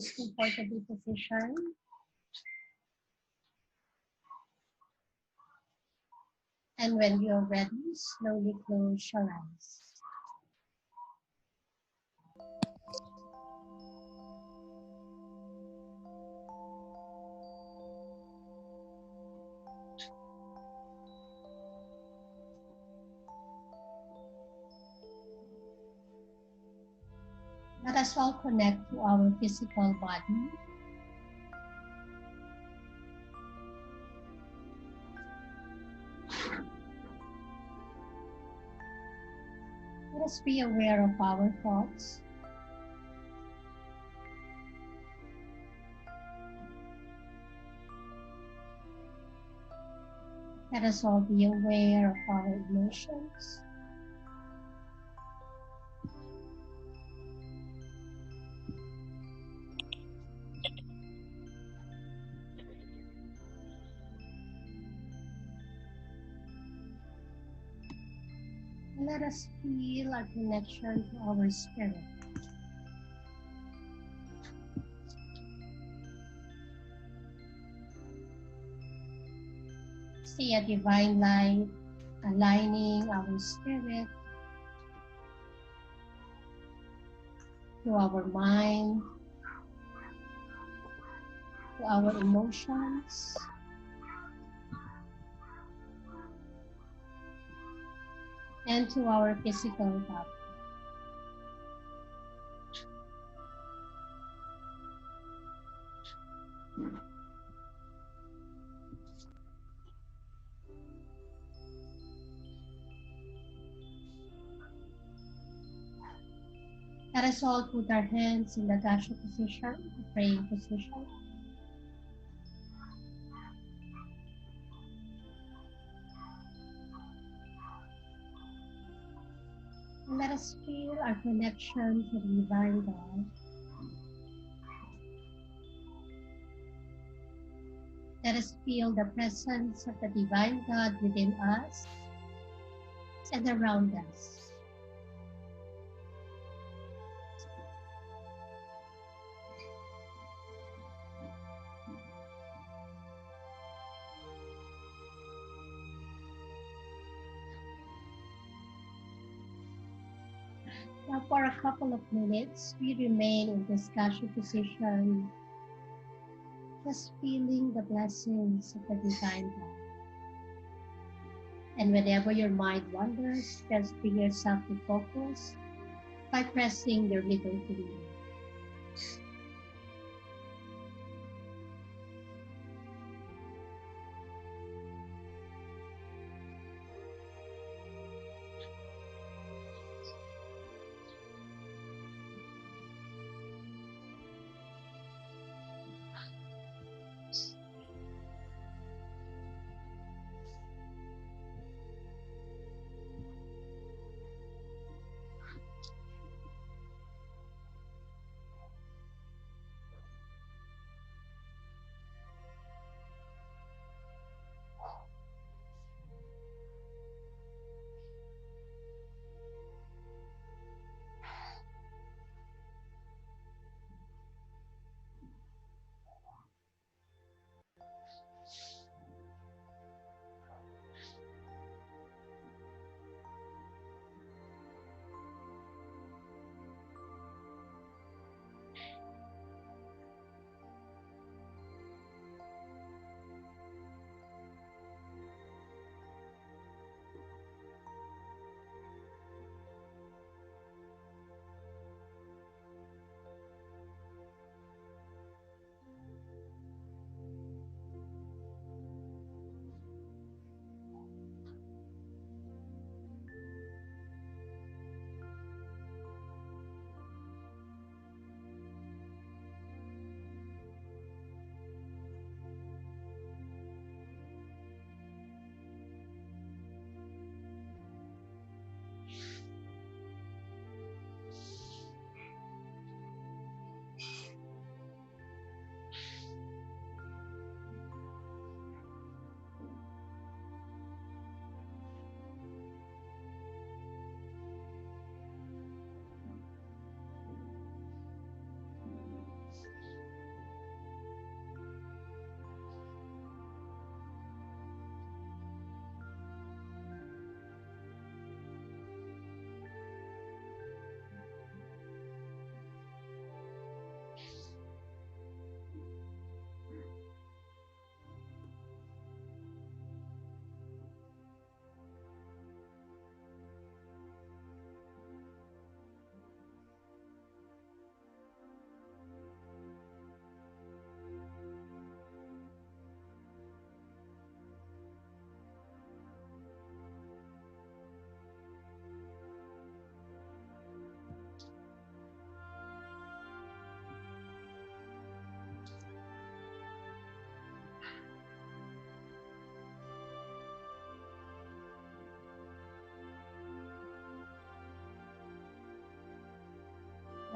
most comfortable position. And when you're ready, slowly close your eyes. Let us all connect to our physical body. Let us be aware of our thoughts. Let us all be aware of our emotions. Let us feel our connection to our spirit. See a divine light aligning our spirit to our mind, to our emotions, and to our physical body. Let us all put our hands in the dasha position, the praying position. And let us feel our connection to the Divine God. Let us feel the presence of the Divine God within us and around us. Now for a couple of minutes, we remain in this dasha position, just feeling the blessings of the Divine God. And whenever your mind wanders, just bring yourself to focus by pressing your little finger.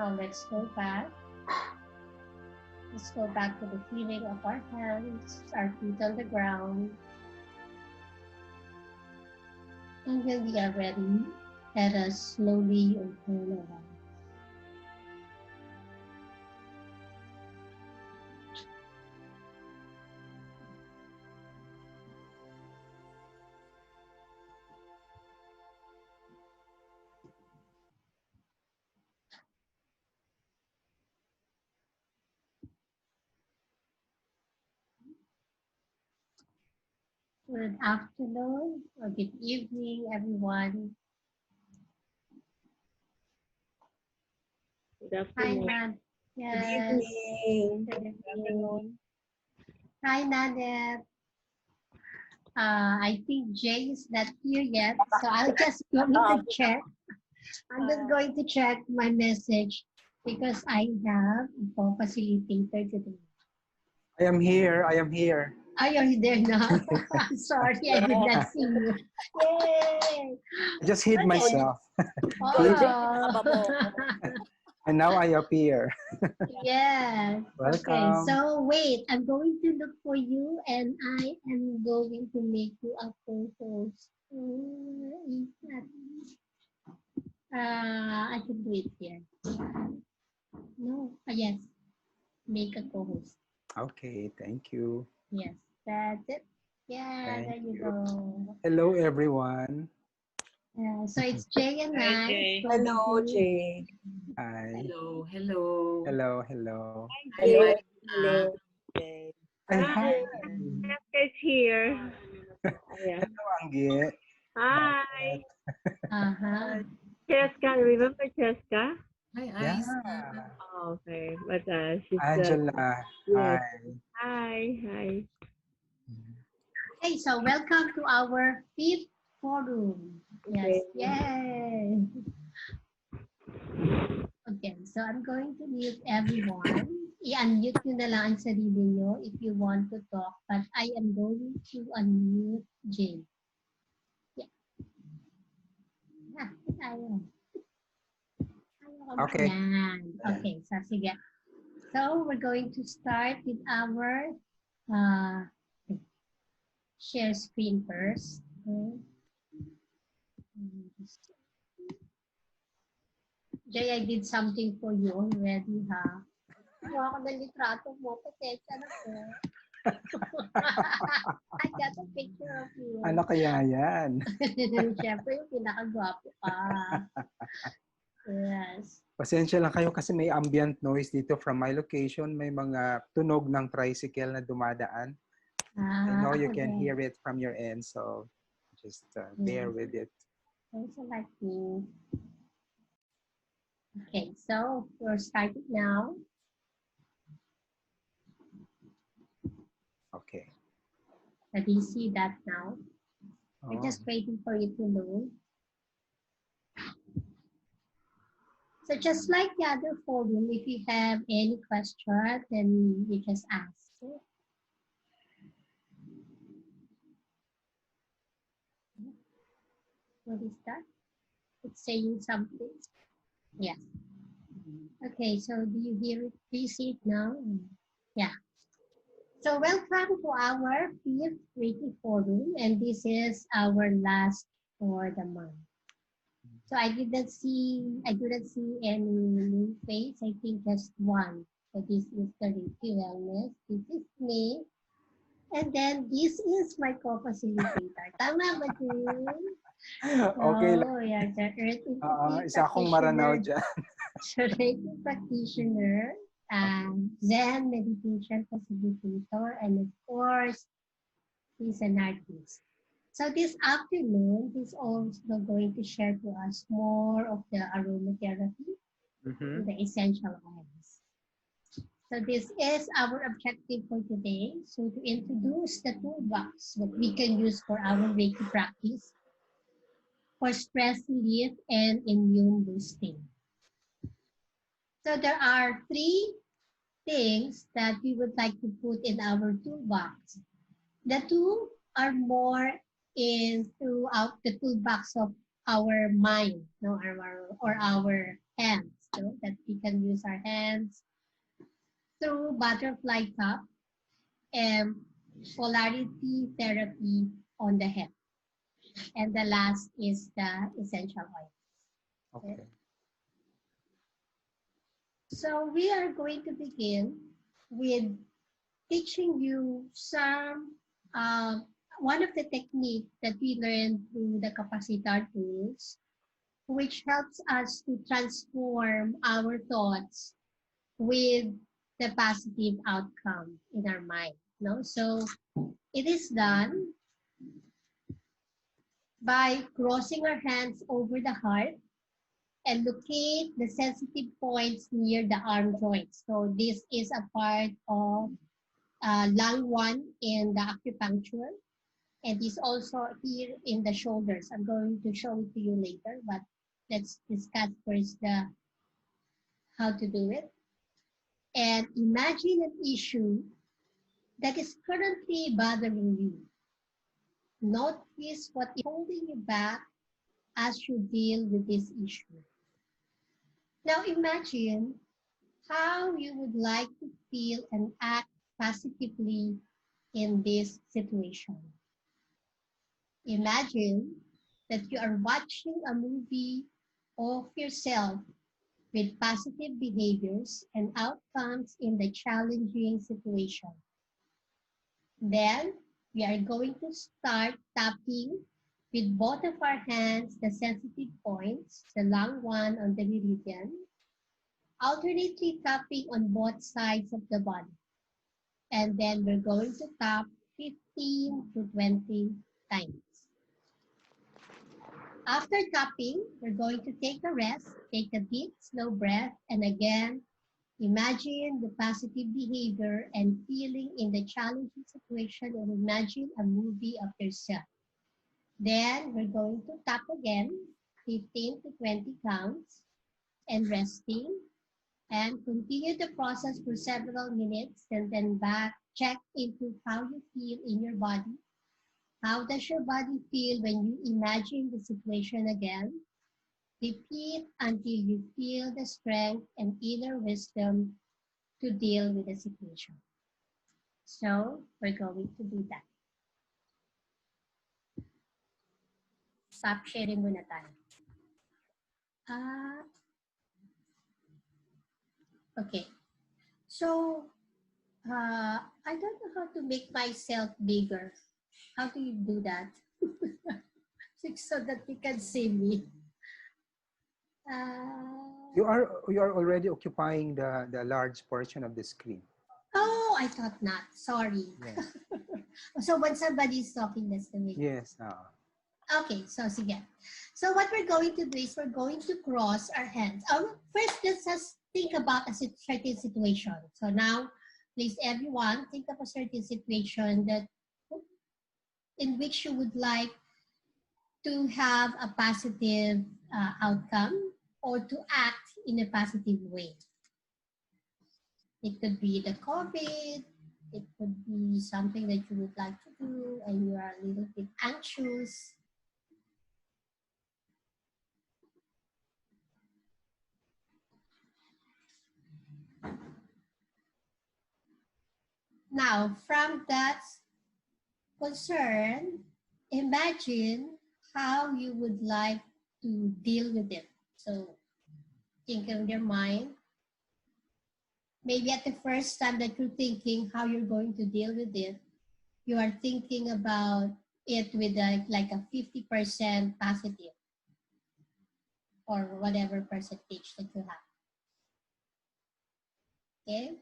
Now let's go back. Let's go back to the feeling of our hands, our feet on the ground. And when we are ready, let us slowly open our eyes. Good afternoon or good evening, everyone. Good Hi, afternoon. Nan. Good Yes. evening. Good Good evening. afternoon. Hi, Nadet. I think Jay is not here yet, so I'll just going to check. I'm just going to check my message because I have a co-facilitator today. I am here. I am here. Are you there now? I'm sorry, I did not see you. Yay! I just hid Okay. myself. Oh. And now I appear. Yes. Okay, Welcome. so wait, I'm going to look for you and I am going to make you a co-host. I can do it here. No, yes, make a co-host. Okay, thank you. Yes, that's it. Yeah, Thank there you you. go. Hello, everyone. So it's Jay and Hi, I. Jay. Hello, Jay. Hi. Hello, hello. Hello, hello. Hi, Hello. Hello, Jay. Ay, Hi. hi. Jessica is here. Ayan. Hello, Anggi. Hi. Uh-huh. Jessica, remember Jessica? Hi, Yeah. Ice. Oh, okay, but she's Angela. yes. Hi. Hi. Okay, so welcome to our fifth forum. Yes, Okay. yay. Okay, so I'm going to mute everyone. I-unmute nyo na lang ang sarili nyo if you want to talk, but I am going to unmute Jane. Yeah. Ayaw. Okay. Yan. Okay, so sige. So we're going to start with our uh, share screen first. Okay. Jay, I did something for you already, ha? Kuha ko ng litrato mo. Pasensya na po. I got a picture of you. Ano kaya yan? Siyempre, yung pinakagwapo ka. Yes. Pasensya lang kayo kasi may ambient noise dito from my location. May mga tunog ng tricycle na dumadaan. I know you can hear it from your end, so just bear with it. Also like me. Okay, so we're starting now. Okay. Do you see that now? We're Oh. just waiting for you to load. So just like the other forum, if you have any question, then you just ask. What is that? It's saying something. Yes. Okay, so do you hear it? Do you see it now? Yeah. So welcome to our fifth Reiki forum, and this is our last for the month. So I didn't see any new face. I think just one. So this is the Reiki Wellness. This is me. And then this is my co-facilitator. Tama ba, Jim? Okay lang. Oh, yeah, the Earth Isa akong maranaw dyan. So Reiki practitioner, Zen meditation facilitator, and of course, he's an artist. So this afternoon, he's also going to share to us more of the aromatherapy, the essential oils. So this is our objective for today. So to introduce the toolbox that we can use for our Reiki practice for stress relief and immune boosting. So there are three things that we would like to put in our toolbox. The two are more in throughout the toolbox of our mind, no, or our hands. so that we can use our hands through butterfly cup and polarity therapy on the head. And the last is the essential oil. Okay. So we are going to begin with teaching you some, one of the techniques that we learned through the capacitar tools, which helps us to transform our thoughts with the positive outcome in our mind. No? So it is done by crossing our hands over the heart and locate the sensitive points near the arm joints. So this is a part of lung one in the acupuncture, and is also here in the shoulders. I'm going to show it to you later, but let's discuss first the how to do it. And imagine an issue that is currently bothering you. Notice what is holding you back as you deal with this issue. Now imagine how you would like to feel and act positively in this situation. Imagine that you are watching a movie of yourself with positive behaviors and outcomes in the challenging situation. Then we are going to start tapping with both of our hands the sensitive points, the long one on the meridian, alternately tapping on both sides of the body. And then we're going to tap 15 to 20 times. After tapping, we're going to take a rest, take a deep, slow breath, and again, imagine the positive behavior and feeling in the challenging situation, and imagine a movie of yourself. Then we're going to tap again, 15 to 20 counts, and resting, and continue the process for several minutes, and then back, check into how you feel in your body. How does your body feel when you imagine the situation again? Repeat until you feel the strength and inner wisdom to deal with the situation. So we're going to do that. Stop sharing muna tayo. Okay. So I don't know how to make myself bigger. How do you do that? So that you can see me. You are already occupying the large portion of the screen. Oh, I thought not. Sorry. Yes. So when somebody is talking, that's the way. Yes. Okay, so sige. So what we're going to do is we're going to cross our hands. First, let's just think about a certain situation. So now, please everyone, think of a certain situation that in which you would like to have a positive outcome or to act in a positive way. It could be the COVID, it could be something that you would like to do and you are a little bit anxious. Now, from that concern, imagine how you would like to deal with it. So think in your mind. Maybe at the first time that you're thinking how you're going to deal with it, you are thinking about it with like a 50% positive or whatever percentage that you have. Okay?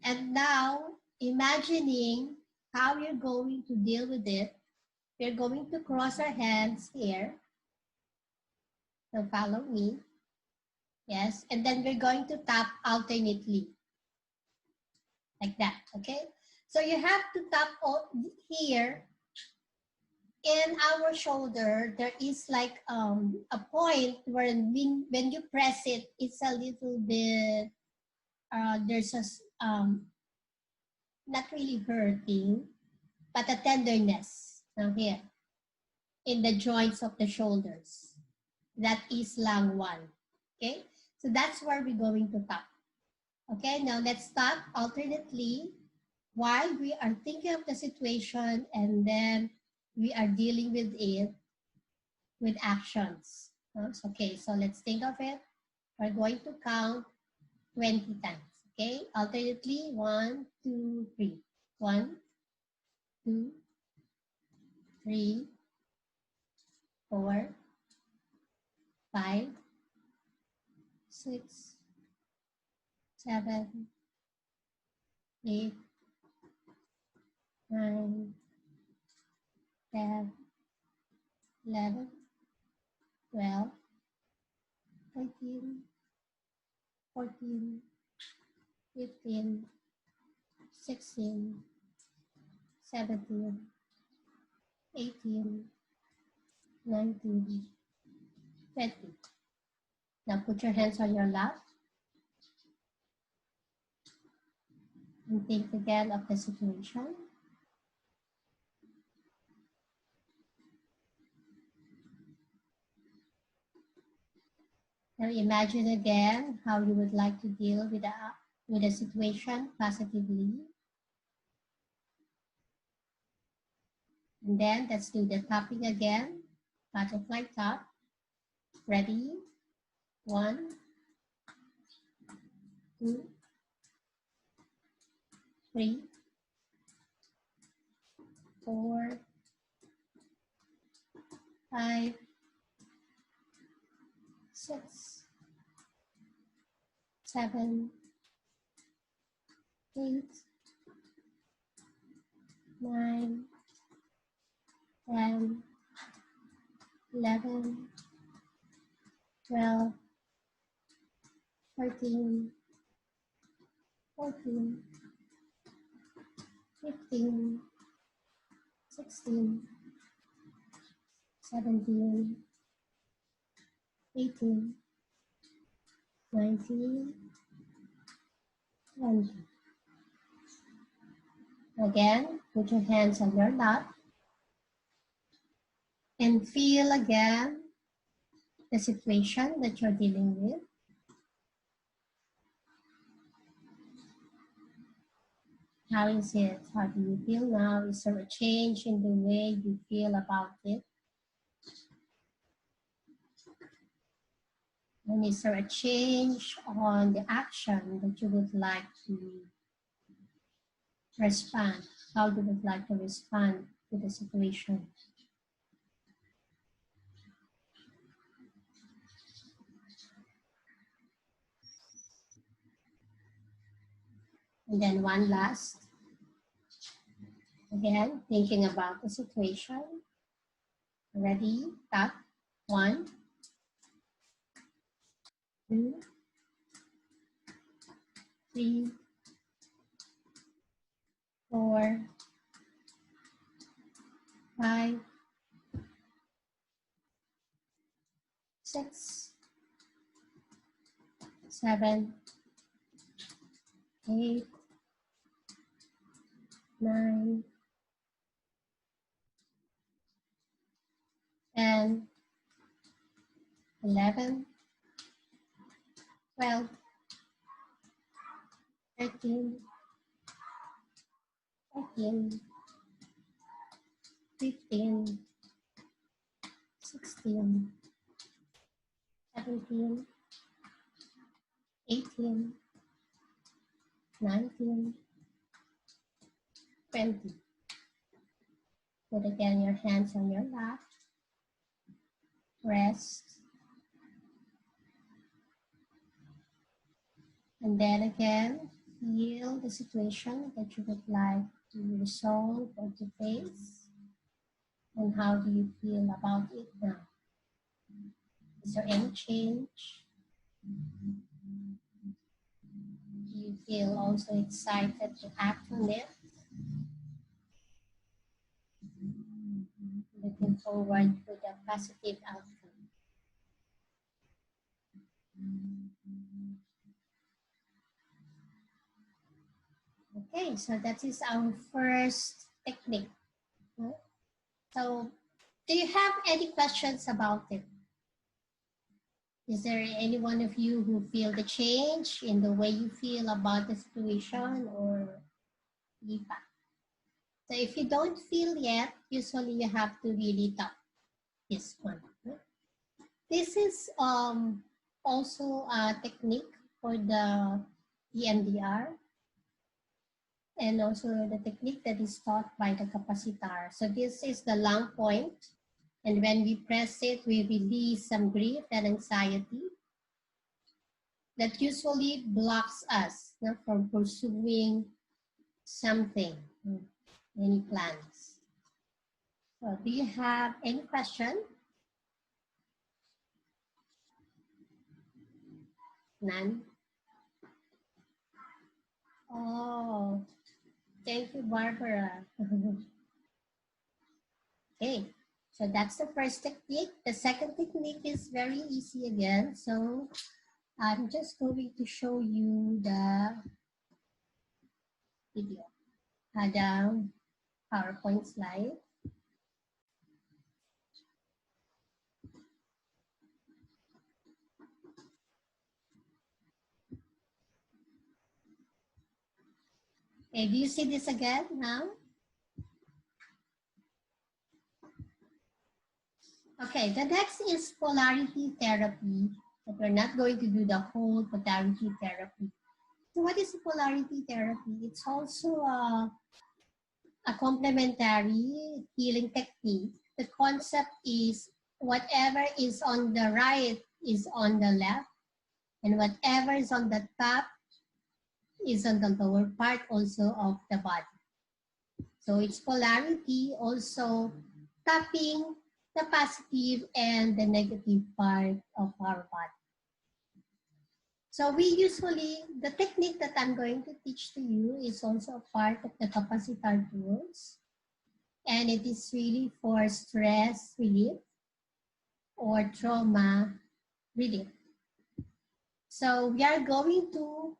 And now, imagining how you're going to deal with it, we're going to cross our hands here. So follow me. Yes, and then we're going to tap alternately. Like that, okay? So you have to tap here. In our shoulder, there is like a point where when you press it, it's a little bit, there's a, not really hurting, but a tenderness now here in the joints of the shoulders. That is lung one, okay? So that's where we're going to talk. Okay, now let's talk alternately while we are thinking of the situation and then we are dealing with it with actions. Okay, so let's think of it. We're going to count 20 times. Okay, alternately 1, 2, 3. 1, 2, 3, 4, 5, 6, 7, 8, 9, 10, 11, 12, 13, 14, 15, 16, 17, 18, 19, 20. Now put your hands on your lap and think again of the situation. Now imagine again how you would like to deal with a situation positively. And then let's do the tapping again. Butterfly tap. Ready? 1, 2, 3, 4, 5, 6, 7, 8, 9, 10, 11, 12, 13, 14, 15, 16, 17, 18, 19, 20. Again, put your hands on your lap and feel again the situation that you're dealing with. How is it? How do you feel now? Is there a change in the way you feel about it? And is there a change on the action that you would like to respond? How you would like to respond to the situation? And then one last. Again, thinking about the situation. Ready? Tap. 1, 2, 3, 4, 5, 6, 7, 8, 9, 10, 11, 12, 13, 14, 15, 16, 17, 18, 19, 20. Put again your hands on your lap. Rest. And then again, feel the situation that you would like to resolve or to face. And how do you feel about it now? Is there any change? Do you feel also excited to act on it? Looking forward to the positive outcome. Okay, so that is our first technique. So, do you have any questions about it? Is there any one of you who feel the change in the way you feel about the situation or Lipa? So if you don't feel yet, usually you have to really tap this one. This is also a technique for the EMDR and also the technique that is taught by the capacitar. So this is the lung point, and when we press it, we release some grief and anxiety that usually blocks us from pursuing something, any plans. So do you have any question? None? Oh, thank you, Barbara. Okay, so that's the first technique. The second technique is very easy again. So I'm just going to show you the video, the PowerPoint slide. Okay, do you see this again now? Okay, the next is polarity therapy. But we're not going to do the whole polarity therapy. So what is polarity therapy? It's also a complementary healing technique. The concept is whatever is on the right is on the left, and whatever is on the top is on the lower part also of the body. So it's polarity, also tapping the positive and the negative part of our body. So we usually, the technique that I'm going to teach to you is also a part of the capacitar tools. And it is really for stress relief or trauma relief. So we are going to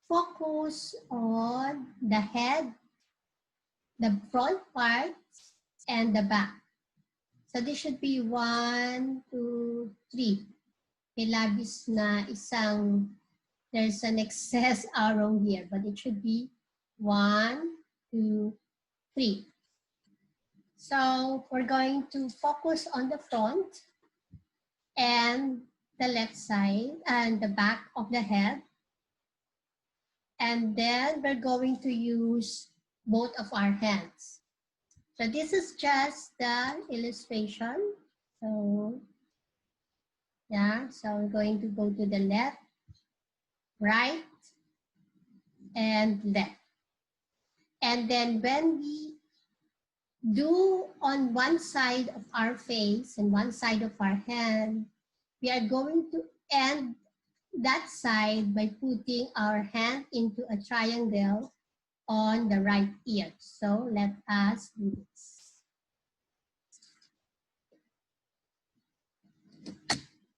focus on the head, the front part, and the back. So this should be 1, 2, 3. May labis na isang, there's an excess arrow here, but it should be 1, 2, 3. So we're going to focus on the front and the left side and the back of the head. And then we're going to use both of our hands. So this is just the illustration. So yeah, so we're going to go to the left, right, and left. And then when we do on one side of our face and one side of our hand, we are going to end that side by putting our hand into a triangle on the right ear. So let us do this.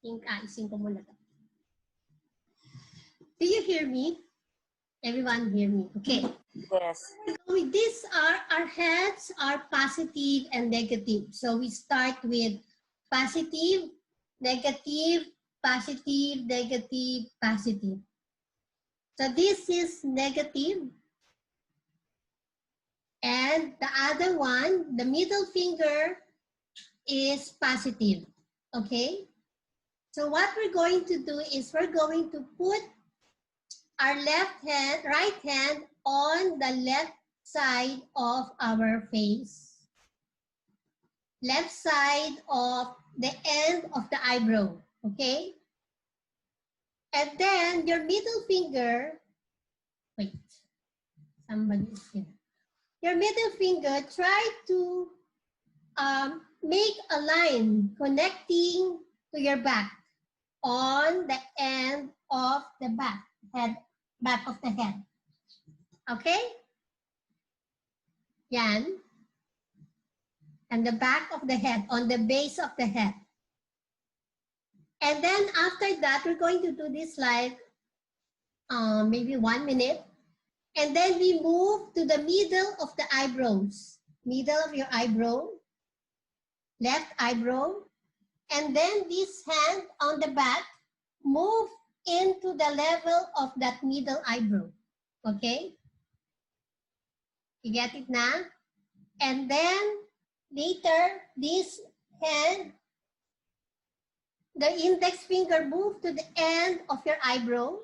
Isin ko muna to. Do you hear me? Everyone hear me? Okay. Yes. These are, our heads are positive and negative. So we start with positive, negative, positive, negative, positive. So this is negative. And the other one, the middle finger, is positive. Okay? So what we're going to do is we're going to put our right hand on the left side of our face. Left side of the end of the eyebrow. Okay? And then your middle finger, wait, somebody is here. Your middle finger, try to make a line connecting to your back on the end of the back of the head. Okay? Yan. And the back of the head, on the base of the head. And then after that, we're going to do this like maybe 1 minute. And then we move to the middle of the eyebrows. Middle of your eyebrow, left eyebrow. And then this hand on the back move into the level of that middle eyebrow. Okay? You get it now? And then later, this hand, the index finger move to the end of your eyebrow.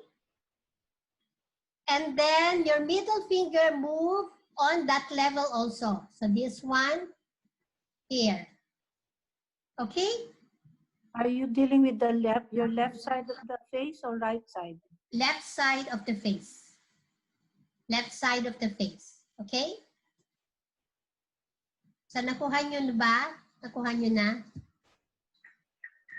And then your middle finger move on that level also. So this one here. Okay? Are you dealing with the your left side of the face or right side? Left side of the face. Left side of the face. Okay? So nakuha nyo na ba? Nakuha nyo na?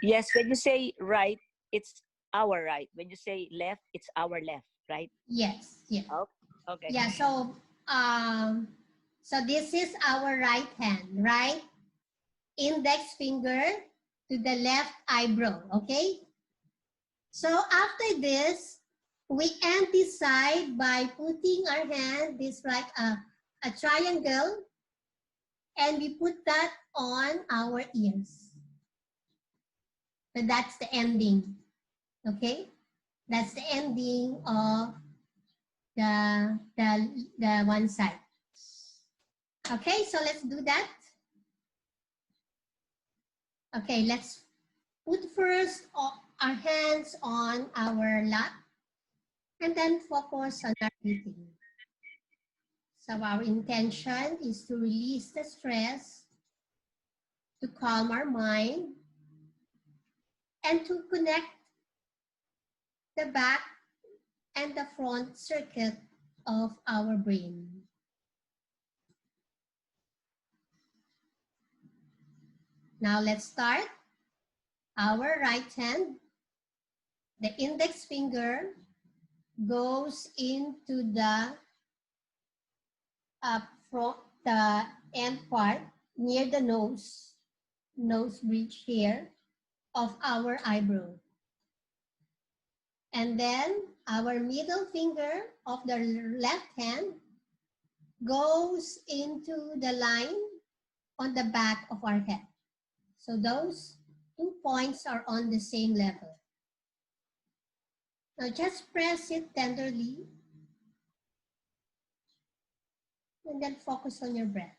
Yes, when you say right, it's our right. When you say left, it's our left, right? Yes. Yeah. Oh, okay. Yeah, so this is our right hand, right? Index finger to the left eyebrow, okay? So after this, we end this side by putting our hand, this like a triangle, and we put that on our ears. So that's the ending, okay? That's the ending of the one side. Okay, so let's do that. Okay, let's put first our hands on our lap and then focus on our breathing. So our intention is to release the stress, to calm our mind, and to connect the back and the front circuit of our brain. Now let's start. Our right hand, the index finger goes into the front, the end part near the nose bridge here of our eyebrow. And then our middle finger of the left hand goes into the line on the back of our head. So those 2 points are on the same level. Now just press it tenderly and then focus on your breath.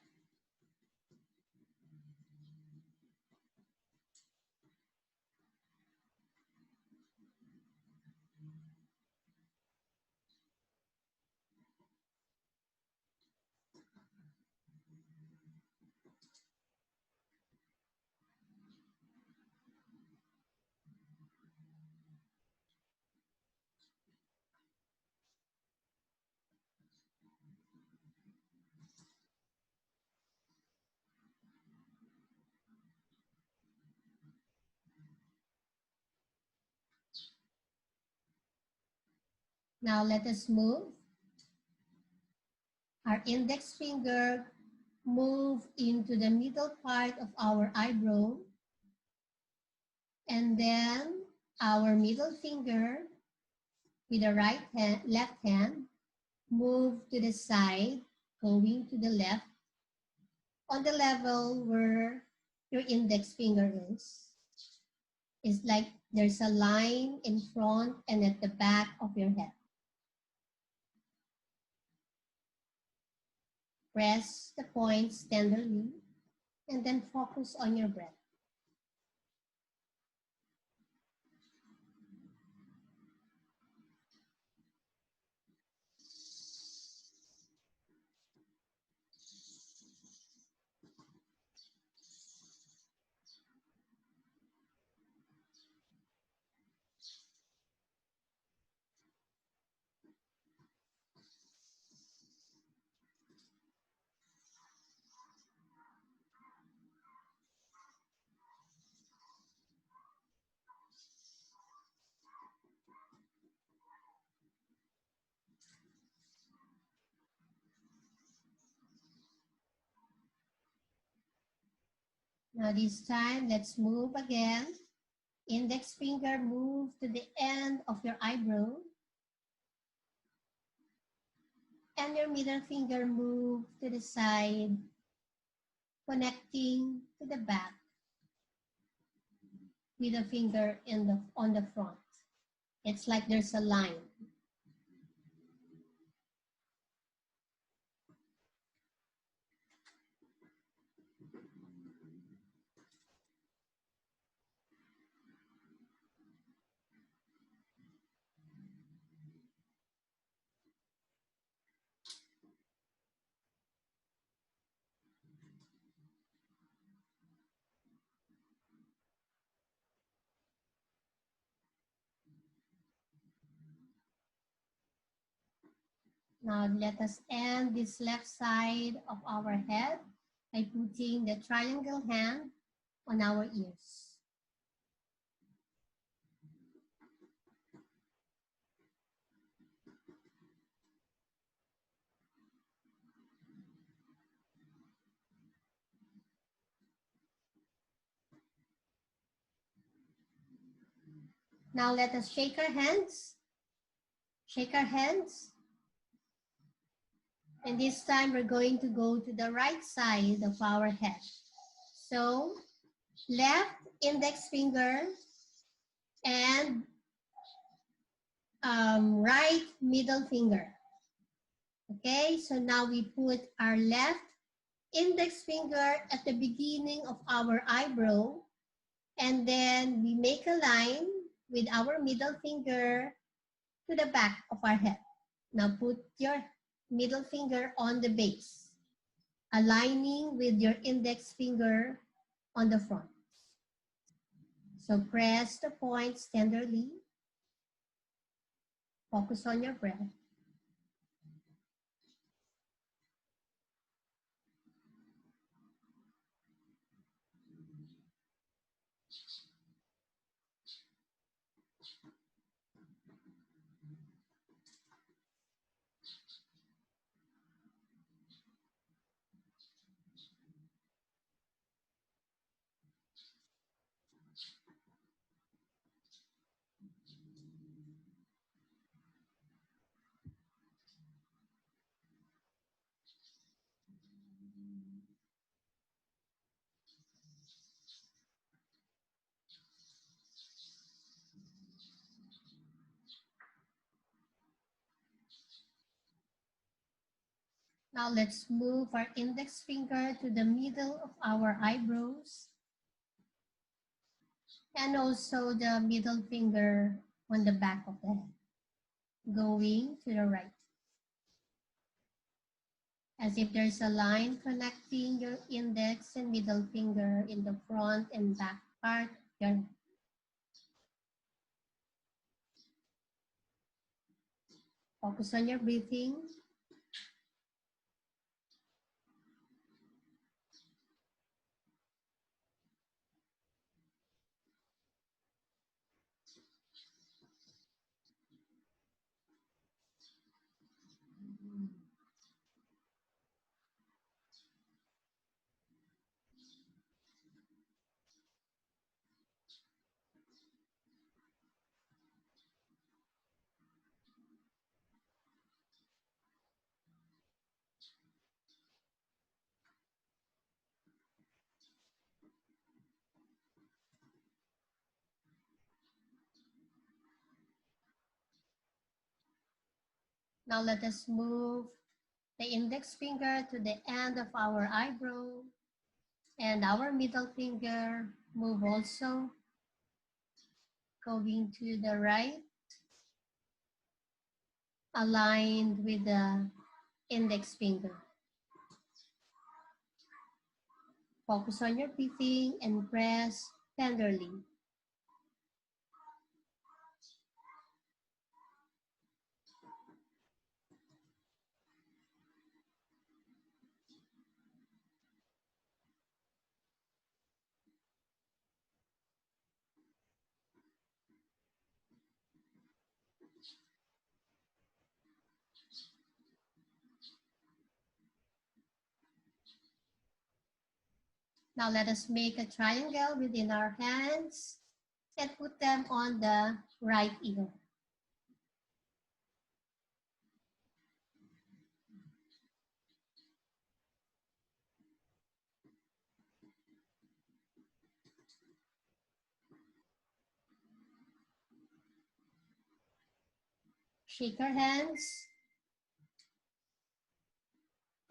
Now let us move. Our index finger move into the middle part of our eyebrow. And then our middle finger with the left hand, move to the side, going to the left on the level where your index finger is. It's like there's a line in front and at the back of your head. Press the points tenderly and then focus on your breath. Now this time, let's move again. Index finger move to the end of your eyebrow. And your middle finger move to the side, connecting to the back with a finger on the front. It's like there's a line. Now let us end this left side of our head by putting the triangle hand on our ears. Now let us shake our hands. Shake our hands. And this time we're going to go to the right side of our head. So left index finger and right middle finger. Okay, so now we put our left index finger at the beginning of our eyebrow, and then we make a line with our middle finger to the back of our head. Now put your middle finger on the base, aligning with your index finger on the front. So press the points tenderly. Focus on your breath. Now let's move our index finger to the middle of our eyebrows and also the middle finger on the back of the head, going to the right. As if there's a line connecting your index and middle finger in the front and back part of your head. Focus on your breathing. Now let us move the index finger to the end of our eyebrow and our middle finger move also, going to the right, aligned with the index finger. Focus on your breathing and press tenderly. Now let us make a triangle within our hands and put them on the right ear. shake our hands,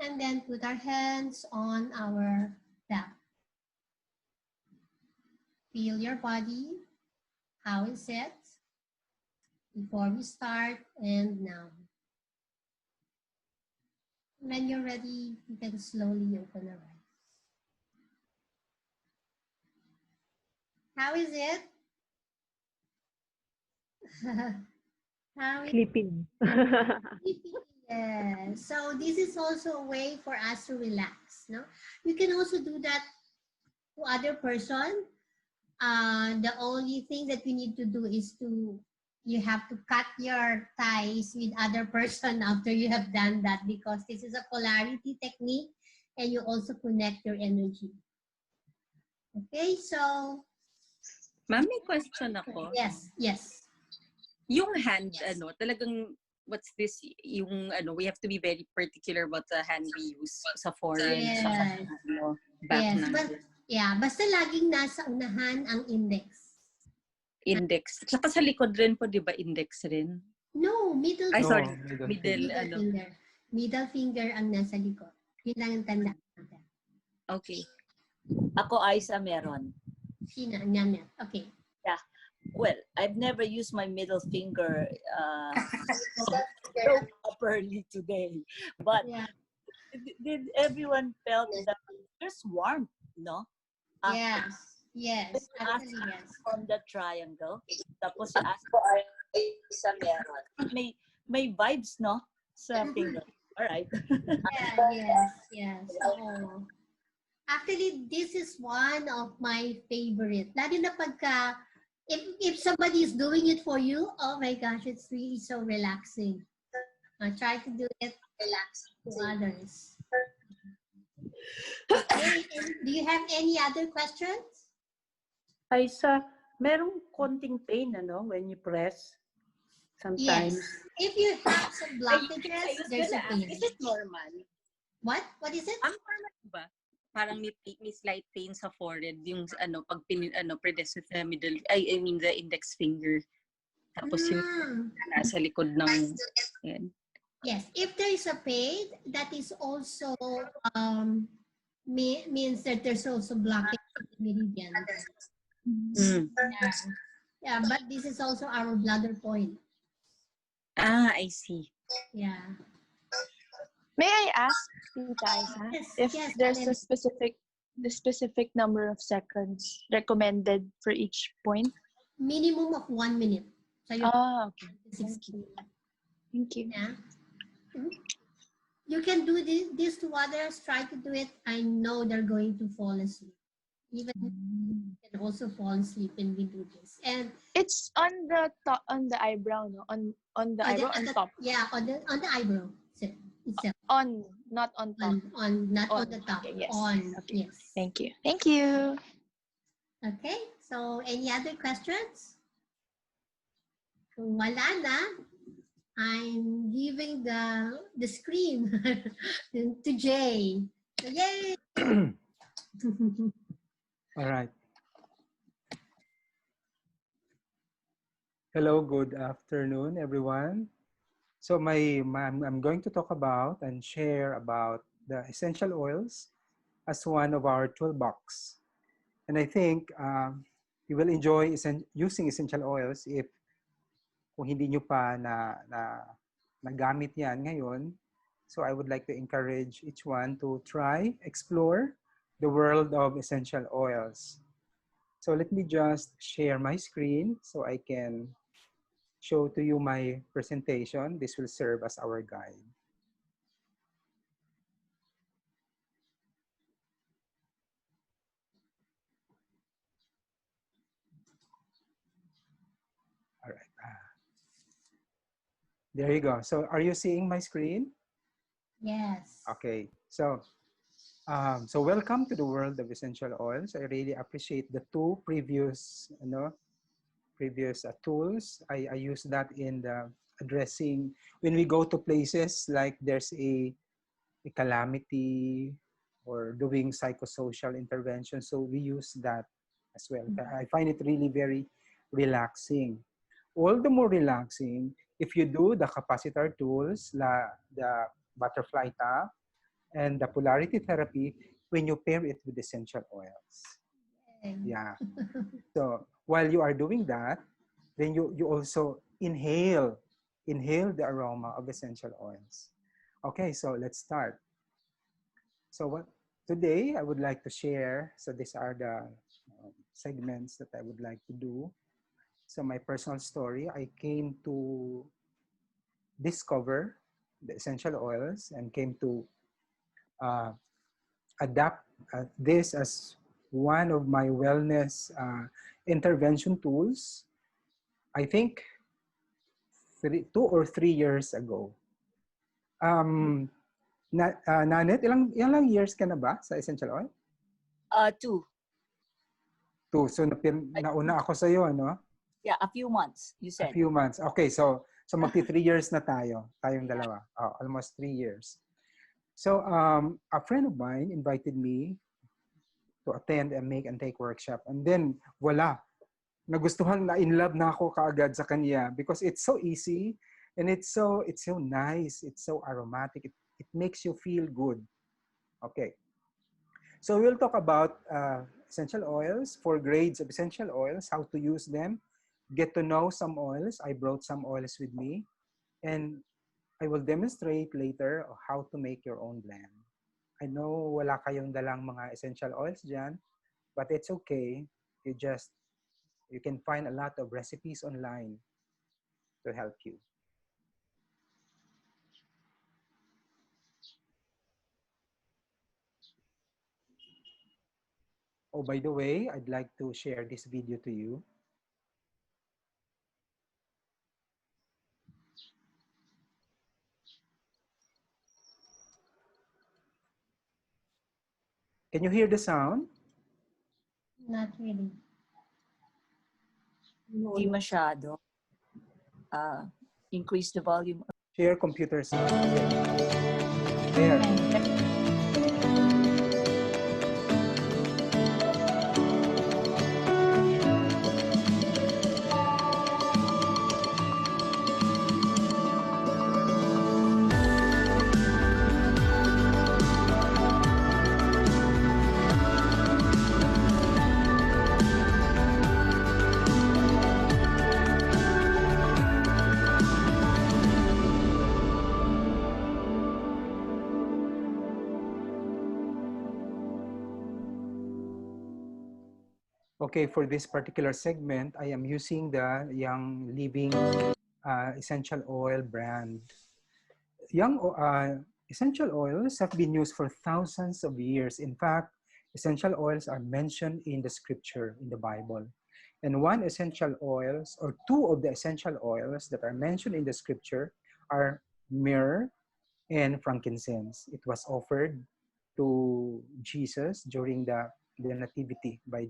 and then put our hands on our back. Feel your body. How is it? Before we start and now. When you're ready, you can slowly open your eyes. How is it? How is Sleeping. it? Yes. So this is also a way for us to relax. No, you can also do that to other person. The only thing that you need to do is you have to cut your ties with other person after you have done that, because this is a polarity technique and you also connect your energy. Okay, so Ma'am, may question ako. yes. Yung hand, talagang, what's this? Yung, we have to be very particular about the hand we use sa forehead, sa Yes. back Yes, but basta laging nasa unahan ang index. index. Tsaka sa likod rin po, di ba, index rin? No, middle Ay, No, sorry. middle Middle, finger. Middle finger ang nasa likod. Yun lang ang tanda natin. Okay. Ako, Aiza, meron. Sino? Okay. Well, I've never used my middle finger so properly today. But Yeah. did everyone felt that there's warmth, no? Yes. Actually, yes. From the triangle. Tapos si Asko Aiza meron. May vibes, no? Sa finger. All right. Yes. Oh. Actually, this is one of my favorite. Lalo na pagka, if somebody is doing it for you, oh my gosh, it's really so relaxing. Try to do it to others. Okay, do you have any other questions? Aisa, merong konting pain, when you press? Sometimes. Yes. If you have some blockages, there's a pain. Is it normal? What? What is it? Ang normal ba? Parang may slight pain sa forehead, yung pag predestined sa middle, I mean the index finger. Tapos yung nasa likod ng yan. Yes, if there is a pain, that is also means that there's also blockage in the meridian. Yeah, but this is also our bladder point. I see. Yeah. May I ask, Tita Isa, if there's a specific number of seconds recommended for each point? Minimum of 1 minute. So okay. 60. Thank you. Yeah. You can do this to others. Try to do it. I know they're going to fall asleep. Even you can also fall asleep when we do this. And it's on the top, on the eyebrow, no? On the eyebrow, on top. Yeah, on the eyebrow itself. On, not on top. Not on the top. Okay, yes. On. Okay. Yes. Thank you. Okay. So, any other questions? Kung wala na, I'm giving the screen to Jay. So, yay! All right. Hello, good afternoon, everyone. So I'm going to talk about and share about the essential oils as one of our toolbox. And I think you will enjoy using essential oils if kung hindi nyo pa nagamit yan ngayon. So I would like to encourage each one to try, explore the world of essential oils. So let me just share my screen so I can show to you my presentation. This will serve as our guide. All right. There you go. So are you seeing my screen? Yes. Okay. So welcome to the world of essential oils. I really appreciate the two previous tools. I use that in the addressing when we go to places like there's a calamity or doing psychosocial intervention. So we use that as well. I find it really very relaxing. All the more relaxing If you do the capacitor tools, the butterfly tap, and the polarity therapy, when you pair it with essential oils. Yeah. So while you are doing that, then you also inhale the aroma of essential oils. Okay, so let's start. So what today I would like to share, so these are the segments that I would like to do. So my personal story, I came to discover the essential oils and came to uh, adapt this as one of my wellness intervention tools. I think 2 or 3 years ago. Um, Nanet, ilang years ka na ba sa essential oil? 2. 2. So nauna ako sa iyo, ano? Yeah, a few months, you A said. few months. Okay, so magti 3 years na tayong dalawa. Almost 3 years. So a friend of mine invited me to attend and make and take workshop. And then wala, nagustuhan na in love na ako kaagad sa kanya because it's so easy and it's so nice, it's so aromatic. It makes you feel good. Okay. So we'll talk about essential oils, 4 grades of essential oils, how to use them, get to know some oils. I brought some oils with me, and I will demonstrate later how to make your own blend. I know wala kayong dalang mga essential oils dyan, but it's okay. You can find a lot of recipes online to help you. Oh, by the way, I'd like to share this video to you. Can you hear the sound? Not really. Hindi masyado. Increase the volume. Share computer sound. Okay. There. Okay, for this particular segment, I am using the Young Living essential oil brand. Young essential oils have been used for thousands of years. In fact, essential oils are mentioned in the scripture, in the Bible. And one essential oils, or 2 of the essential oils that are mentioned in the scripture are myrrh and frankincense. It was offered to Jesus during the nativity by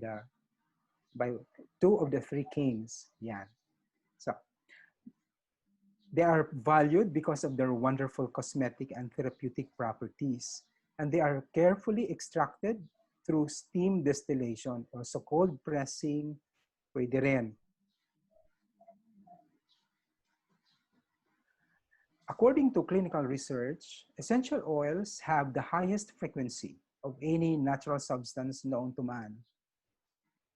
2 of the 3 kings. Yeah. So they are valued because of their wonderful cosmetic and therapeutic properties. And they are carefully extracted through steam distillation, also cold pressing, pwede rin. According to clinical research, essential oils have the highest frequency of any natural substance known to man,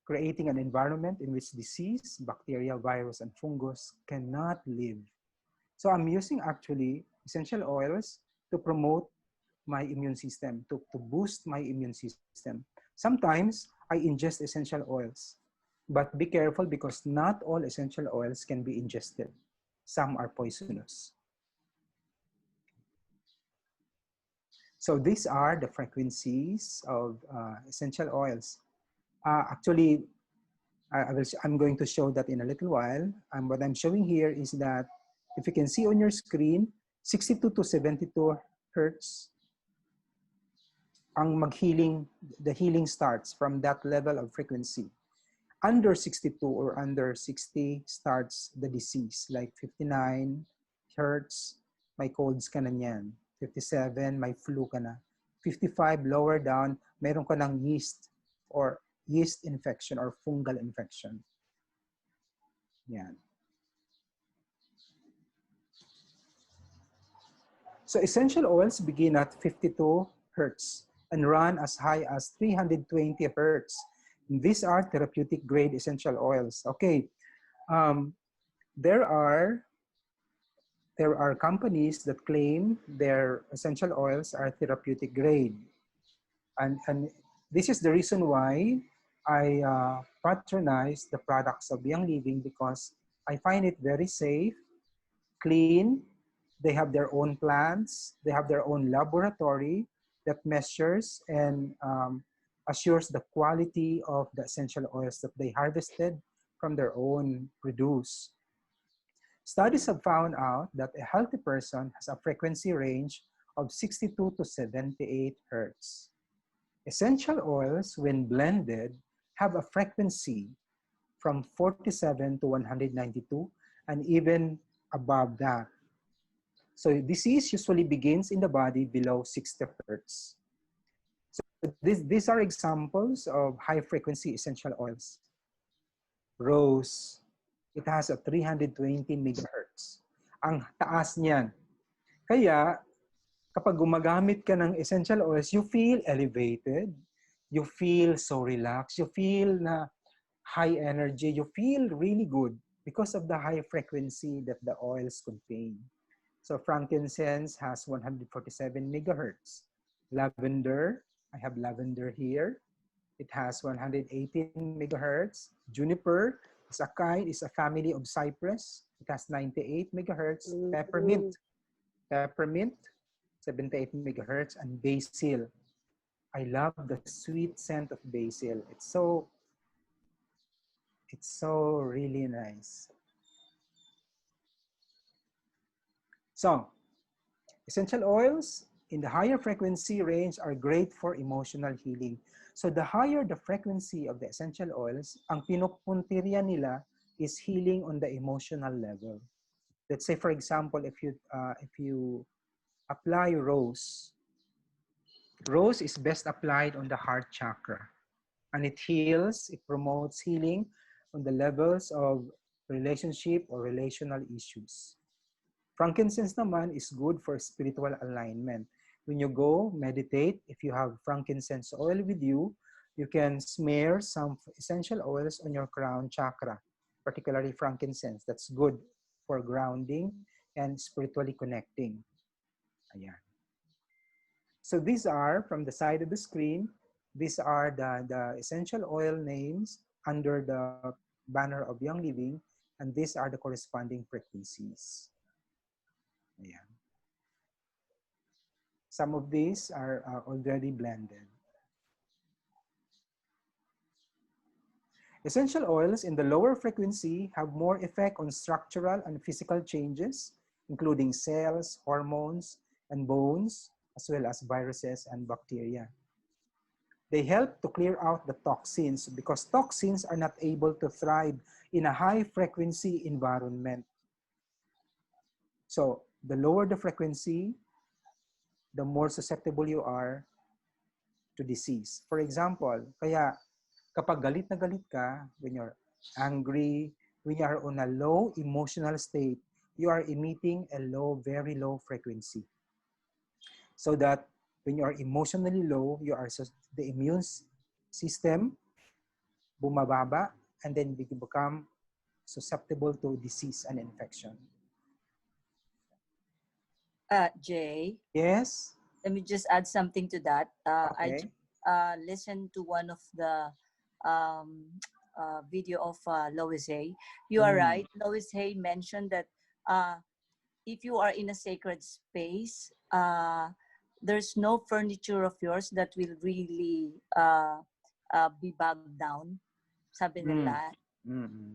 creating an environment in which disease, bacteria, virus, and fungus cannot live. So I'm using actually essential oils to promote my immune system, to boost my immune system. Sometimes I ingest essential oils, but be careful because not all essential oils can be ingested. Some are poisonous. So these are the frequencies of essential oils. Actually, I'm going to show that in a little while. What I'm showing here is that if you can see on your screen, 62 to 72 hertz, the healing starts from that level of frequency. Under 62 or under 60 starts the disease, like 59 hertz, may colds ka na niyan. 57, may flu ka na. 55, lower down, meron ka ng yeast or yeast infection or fungal infection. Yan. So essential oils begin at 52 hertz and run as high as 320 hertz. These are therapeutic grade essential oils. Okay, um, there are companies that claim their essential oils are therapeutic grade, and this is the reason why I patronize the products of Young Living, because I find it very safe, clean. They have their own plants. They have their own laboratory that measures and assures the quality of the essential oils that they harvested from their own produce. Studies have found out that a healthy person has a frequency range of 62 to 78 hertz. Essential oils, when blended, have a frequency from 47 to 192 and even above that. So disease usually begins in the body below 60 hertz. So these are examples of high frequency essential oils. Rose, it has a 320 megahertz. Ang taas niyan. Kaya kapag gumagamit ka ng essential oils, you feel elevated, you feel so relaxed, you feel na high energy, you feel really good because of the high frequency that the oils contain. So frankincense has 147 megahertz. Lavender, I have lavender here. It has 118 megahertz. Juniper is a family of cypress. It has 98 megahertz. Peppermint, 78 megahertz, and basil. I love the sweet scent of basil. It's so really nice. So, essential oils in the higher frequency range are great for emotional healing. So the higher the frequency of the essential oils, ang pinupuntirya nila is healing on the emotional level. Let's say, for example, if you apply rose, rose is best applied on the heart chakra, and it heals, it promotes healing on the levels of relationship or relational issues. Frankincense naman is good for spiritual alignment. When you go meditate, if you have frankincense oil with you, you can smear some essential oils on your crown chakra, particularly frankincense. That's good for grounding and spiritually connecting. Ayan. So these are, from the side of the screen, these are the essential oil names under the banner of Young Living, and these are the corresponding frequencies. Ayan. Some of these are already blended. Essential oils in the lower frequency have more effect on structural and physical changes, including cells, hormones, and bones, as well as viruses and bacteria. They help to clear out the toxins because toxins are not able to thrive in a high frequency environment. So the lower the frequency, the more susceptible you are to disease. For example, kaya kapag galit na galit ka, when you're angry, when you are on a low emotional state, you are emitting a low, very low frequency. So that when you are emotionally low, the immune system bumababa, and then you become susceptible to disease and infection. Jay, Yes? let me just add something to that. I Okay. listened to one of the video of Lois Hay. You are Mm. right. Lois Hay mentioned that if you are in a sacred space, there's no furniture of yours that will really be bogged down. Sabi nila,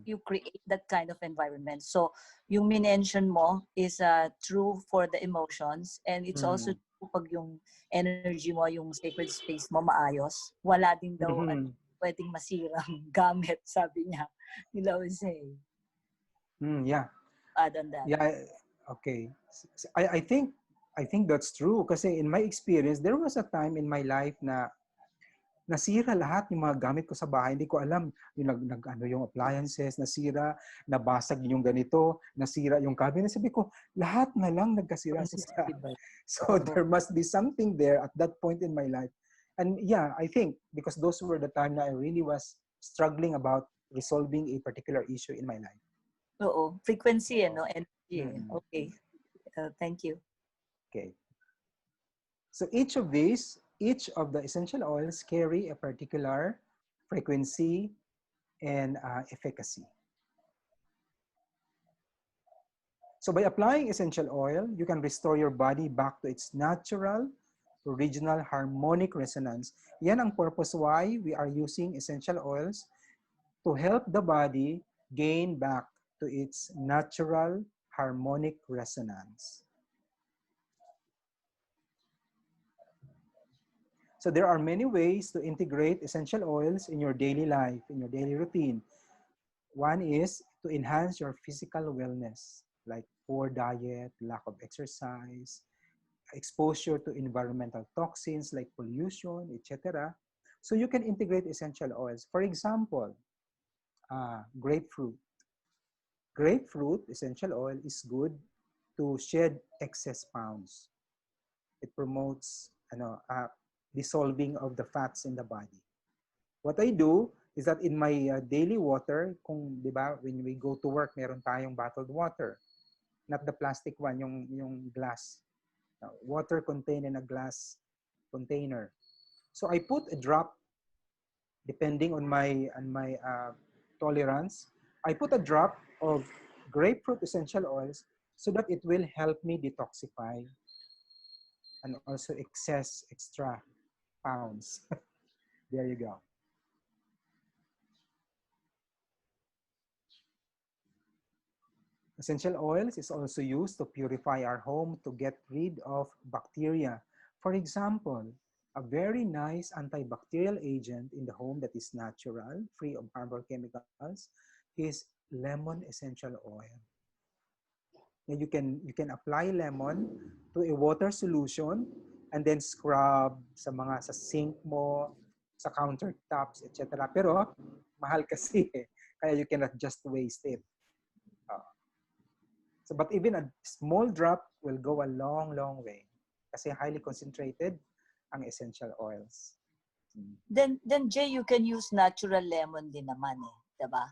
you create that kind of environment. So, yung minention mo is true for the emotions, and it's also true pag yung energy mo, yung sacred space mo maayos. Wala din daw pwedeng masirang gamit, sabi niya. Ni Lois Hay. Yeah. Add on that. Yeah. Okay. I think that's true kasi in my experience, there was a time in my life na nasira lahat yung mga gamit ko sa bahay. Hindi ko alam yung ano yung appliances, nasira, nabasag yung ganito, nasira yung cabinet. Sabi ko, lahat na lang nagkasira-sira. So there must be something there at that point in my life. And yeah, I think because those were the time that I really was struggling about resolving a particular issue in my life. Oo, frequency, ano, energy. Mm. Okay. Thank you. Okay. So each of the essential oils carry a particular frequency and efficacy. So by applying essential oil, you can restore your body back to its natural, original harmonic resonance. Yan ang purpose why we are using essential oils to help the body gain back to its natural harmonic resonance. So there are many ways to integrate essential oils in your daily life, in your daily routine. One is to enhance your physical wellness, like poor diet, lack of exercise, exposure to environmental toxins like pollution, etc. So you can integrate essential oils. For example, grapefruit. Grapefruit essential oil is good to shed excess pounds. It promotes dissolving of the fats in the body. What I do is that in my daily water, kung 'di ba, when we go to work, meron tayong bottled water, not the plastic one, yung glass. Water contained in a glass container. So I put a drop, depending on my tolerance. I put a drop of grapefruit essential oils so that it will help me detoxify and also extra pounds. There you go. Essential oils is also used to purify our home to get rid of bacteria. For example, a very nice antibacterial agent in the home that is natural, free of harmful chemicals, is lemon essential oil. And you can apply lemon to a water solution and then scrub sa sink mo, sa countertops, etc. Pero mahal kasi kaya you cannot just waste it. But even a small drop will go a long, long way kasi highly concentrated ang essential oils. Then Jay, you can use natural lemon din naman eh, 'di ba?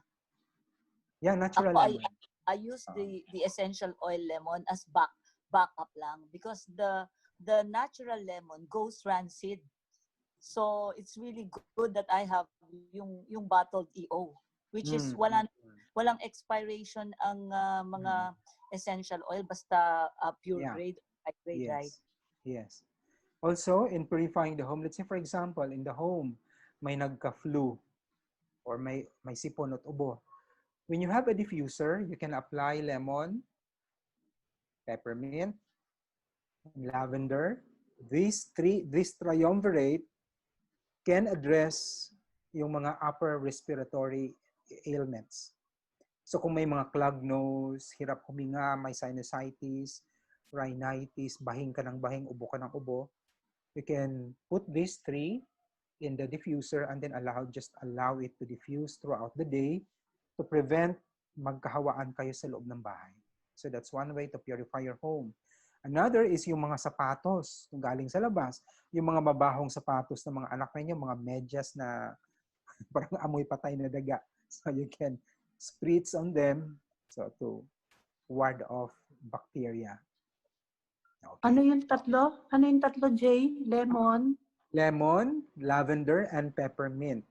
Yeah, natural Ako, lemon. I use the essential oil lemon as backup lang because the natural lemon goes rancid. So it's really good that I have yung bottled EO, which is walang expiration ang mga essential oil basta pure grade, high grade, yes. right? Yes. Also, in purifying the home, let's say for example, in the home, may nagka-flu or may sipon at ubo. When you have a diffuser, you can apply lemon, peppermint, lavender. This triumvirate can address yung mga upper respiratory ailments. So kung may mga clogged nose, hirap huminga, may sinusitis, rhinitis, bahing ka ng bahing, ubo ka ng ubo, you can put these three in the diffuser and then just allow it to diffuse throughout the day to prevent magkahawaan kayo sa loob ng bahay. So that's one way to purify your home. Another is yung mga sapatos yung galing sa labas. Yung mga mabahong sapatos ng mga anak ninyo, mga medyas na parang amoy patay na daga. So you can spritz on them so to ward off bacteria. Okay. Ano yung tatlo? Ano yung tatlo, Jay? Lemon? Lemon, lavender, and peppermint.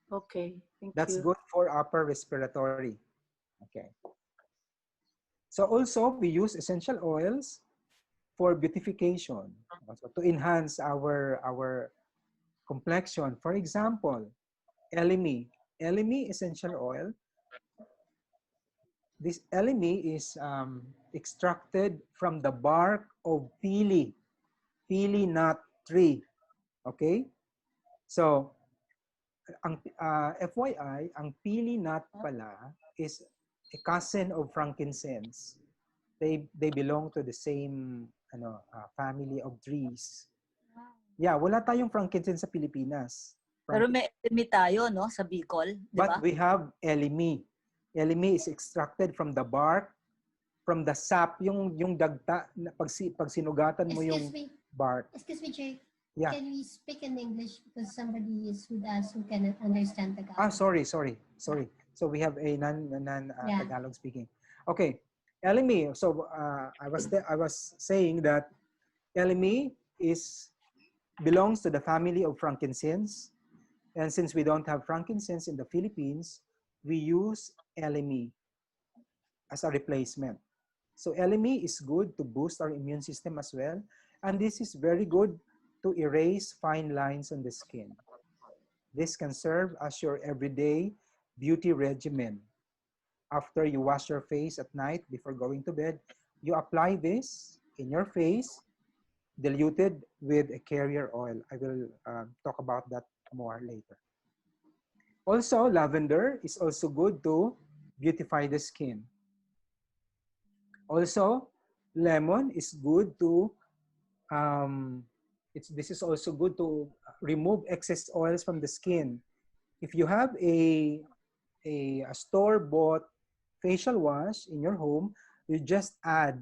Okay, thank That's you. good for upper respiratory. Okay. So also, we use essential oils for beautification, also to enhance our complexion. For example, elemi essential oil. This elemi is extracted from the bark of pili nut tree. Okay? So, ang FYI, ang pili nut pala is a cousin of frankincense. They belong to the same family of trees. Yeah, wala tayong frankincense sa Pilipinas. Pero may elemi tayo, no? Sa Bicol, di But ba? we have elemi. Elemi is extracted from the bark, from the sap, yung dagta, pag sinugatan mo yung Excuse me. bark. Excuse me, Jake. Yeah. Can we speak in English because somebody is with us who cannot understand Tagalog? Sorry. So we have a Yeah. Tagalog speaking. Okay, elemi. So I was saying that elemi belongs to the family of frankincense, and since we don't have frankincense in the Philippines, we use elemi as a replacement. So elemi is good to boost our immune system as well, and this is very good to erase fine lines on the skin. This can serve as your everyday beauty regimen. After you wash your face at night before going to bed, you apply this in your face, diluted with a carrier oil. I will talk about that more later. Also, lavender is also good to beautify the skin. Also, lemon is good to this is also good to remove excess oils from the skin. If you have a store-bought facial wash in your home, you just add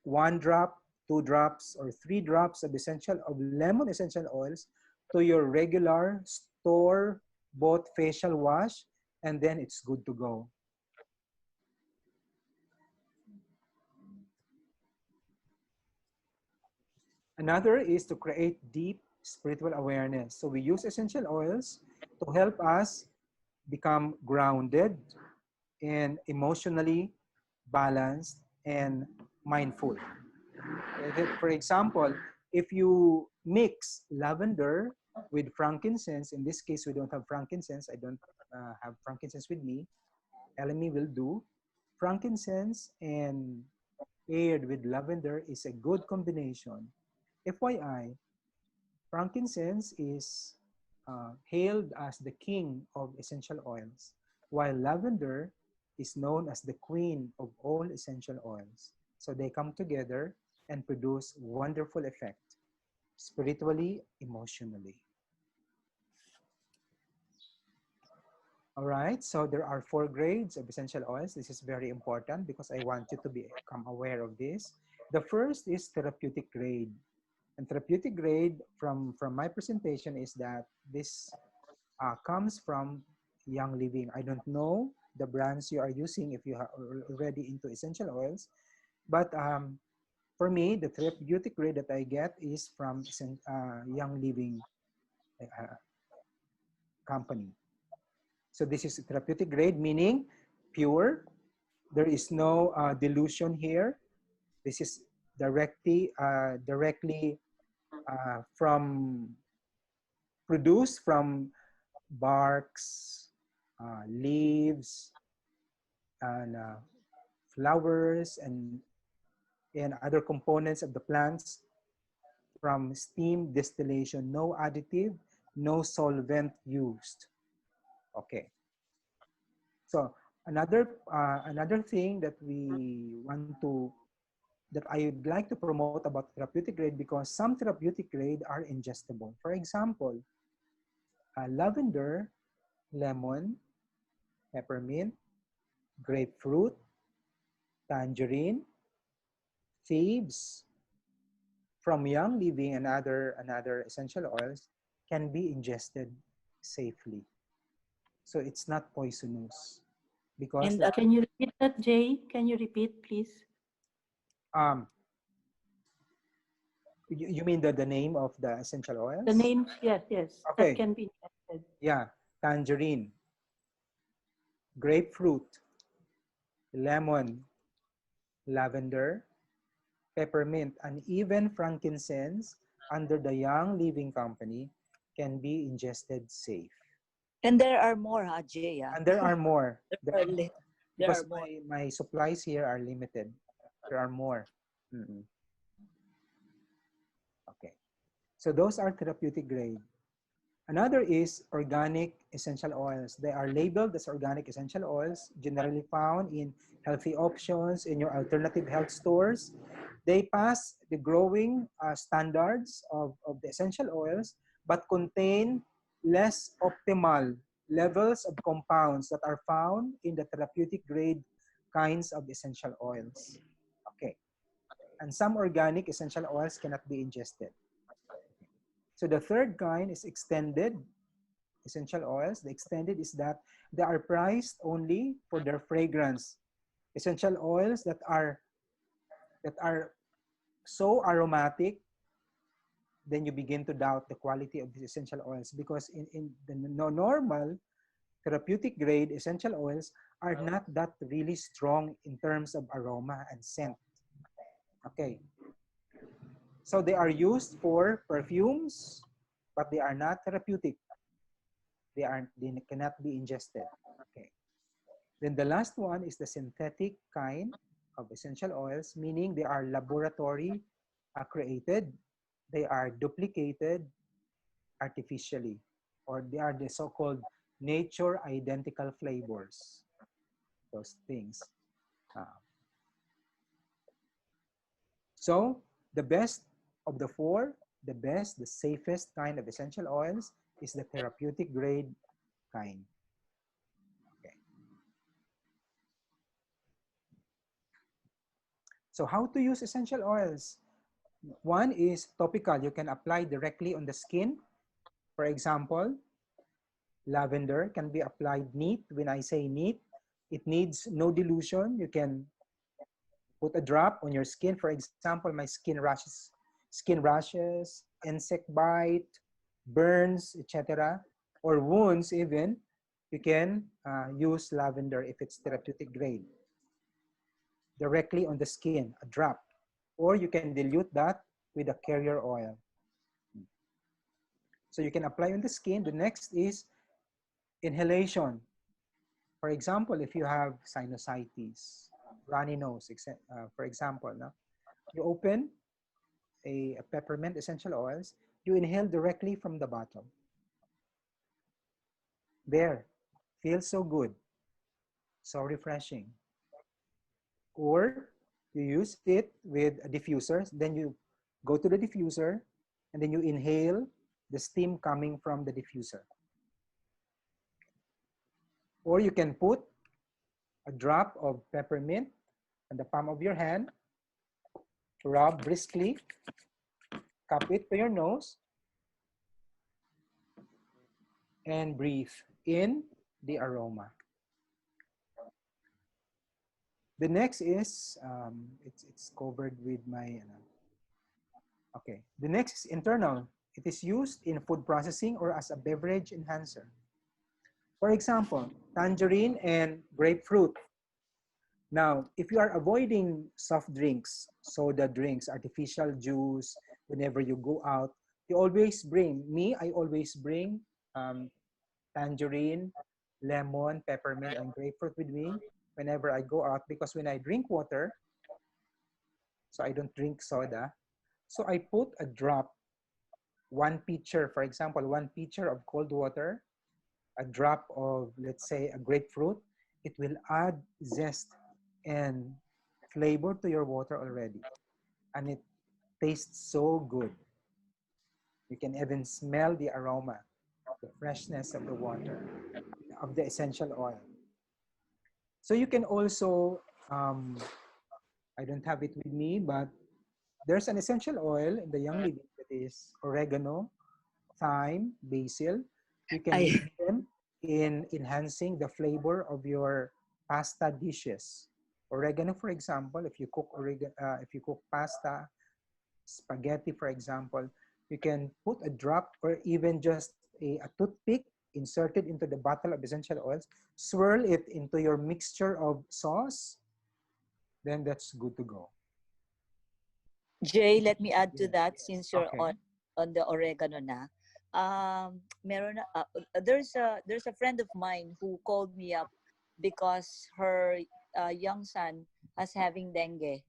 1 drop, 2 drops, or 3 drops of lemon essential oils to your regular store-bought facial wash, and then it's good to go. Another is to create deep spiritual awareness. So we use essential oils to help us become grounded and emotionally balanced and mindful. For example, if you mix lavender with frankincense, in this case we don't have frankincense, I don't have frankincense with me, LME will do. Frankincense and paired with lavender is a good combination. FYI, frankincense is hailed as the king of essential oils, while lavender is known as the queen of all essential oils. So they come together and produce wonderful effect, spiritually, emotionally. All right, so there are 4 grades of essential oils. This is very important because I want you to become aware of this. The first is therapeutic grade. And therapeutic grade from my presentation is that this comes from Young Living. I don't know the brands you are using if you are already into essential oils, but for me, the therapeutic grade that I get is from Young Living company. So this is therapeutic grade, meaning pure. There is no dilution here. This is directly from produced from barks, leaves, and flowers, and other components of the plants from steam distillation. No additive, no solvent used. Okay. So another thing that I would like to promote about therapeutic grade, because some therapeutic grade are ingestible. For example, lavender, lemon, peppermint, grapefruit, tangerine, thieves, from Young Living and other essential oils can be ingested safely. So it's not poisonous. Because And can you repeat that, Jay? Can you repeat, please? You mean the name of the essential oils? The names, yes. Okay. That can be ingested. Yeah, tangerine, grapefruit, lemon, lavender, peppermint, and even frankincense under the Young Living Company can be ingested safe. And there are more, Jay. And there are more. There are more. My supplies here are limited. There are more. Okay. So those are therapeutic grade. Another is organic essential oils. They are labeled as organic essential oils, generally found in healthy options in your alternative health stores. They pass the growing standards of the essential oils, but contain less optimal levels of compounds that are found in the therapeutic grade kinds of essential oils. Okay. And some organic essential oils cannot be ingested. So the third kind is extended essential oils. The extended is that they are priced only for their fragrance. Essential oils that are so aromatic, then you begin to doubt the quality of these essential oils, because in the normal therapeutic grade essential oils are not that really strong in terms of aroma and scent. Okay. So they are used for perfumes, but they are not therapeutic. They cannot be ingested. Okay. Then the last one is the synthetic kind of essential oils, meaning they are laboratory created, they are duplicated artificially, or they are the so-called nature identical flavors, those things. Uh, so the best of the four, the best, the safest kind of essential oils is the therapeutic grade kind. Okay. So how to use essential oils? One is topical. You can apply directly on the skin. For example, lavender can be applied neat. When I say neat, it needs no dilution. You can put a drop on your skin. For example, my skin rashes, insect bite, burns, etc., or wounds even. You can use lavender if it's therapeutic grade. Directly on the skin, a drop. Or you can dilute that with a carrier oil. So you can apply on the skin. The next is inhalation. For example, if you have sinusitis, runny nose, for example, no? You open a peppermint essential oils, you inhale directly from the bottle. There, feels so good, so refreshing. Or you use it with a diffuser, then you go to the diffuser, and then you inhale the steam coming from the diffuser. Or you can put a drop of peppermint on the palm of your hand, rub briskly, cup it to your nose, and breathe in the aroma. The next is, it's covered with my, okay. The next is internal. It is used in food processing or as a beverage enhancer. For example, tangerine and grapefruit. Now, if you are avoiding soft drinks, soda drinks, artificial juice, whenever you go out, you always bring, I always bring um, tangerine, lemon, peppermint, and grapefruit with me whenever I go out, because when I drink water, so I don't drink soda, so I put a drop, one pitcher, for example, one pitcher of cold water, a drop of, let's say, a grapefruit, it will add zest and flavor to your water already. And it tastes so good. You can even smell the aroma, the freshness of the water, of the essential oil. So you can also, I don't have it with me, but there's an essential oil in the Young Living that is oregano, thyme, basil. You can use them in enhancing the flavor of your pasta dishes. Oregano, for example, if you cook pasta, spaghetti, for example, you can put a drop or even just a toothpick inserted into the bottle of essential oils, swirl it into your mixture of sauce, then that's good to go. Jay, let me add to Yes. that since you're Okay. on the oregano na. Meron there's a friend of mine who called me up because her young son is having dengue.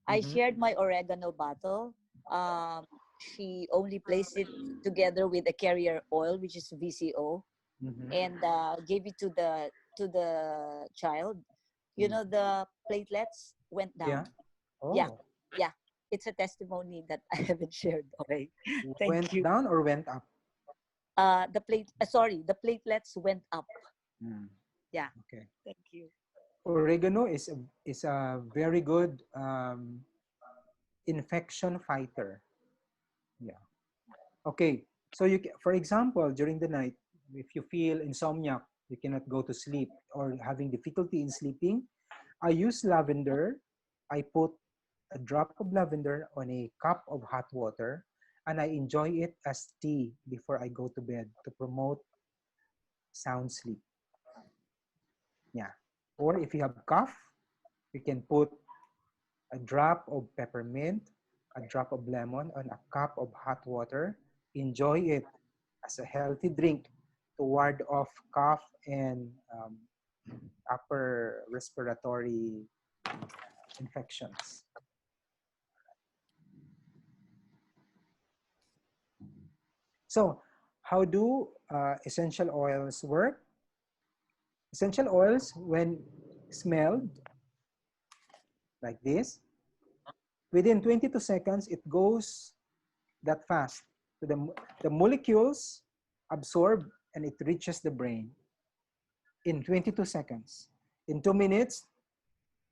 I Mm-hmm. shared my oregano bottle. Um, she only placed it together with a carrier oil, which is VCO, Mhm. and gave it to the child. You know, the platelets went Yeah. down. Yeah, Oh, yeah. It's a testimony that I haven't shared. Okay, thank went you. down or went up? The platelets went up. Mm, Yeah, okay. thank you. Oregano is a very good infection fighter. Yeah. Okay. So for example, during the night, if you feel insomniac, you cannot go to sleep or having difficulty in sleeping, I use lavender. I put a drop of lavender on a cup of hot water and I enjoy it as tea before I go to bed to promote sound sleep. Yeah. Or if you have cough, you can put a drop of peppermint, a drop of lemon on a cup of hot water. Enjoy it as a healthy drink to ward off cough and upper respiratory infections. So, how do essential oils work? Essential oils, when smelled like this, within 22 seconds, it goes that fast. So the molecules absorb and it reaches the brain in 22 seconds. In 2 minutes,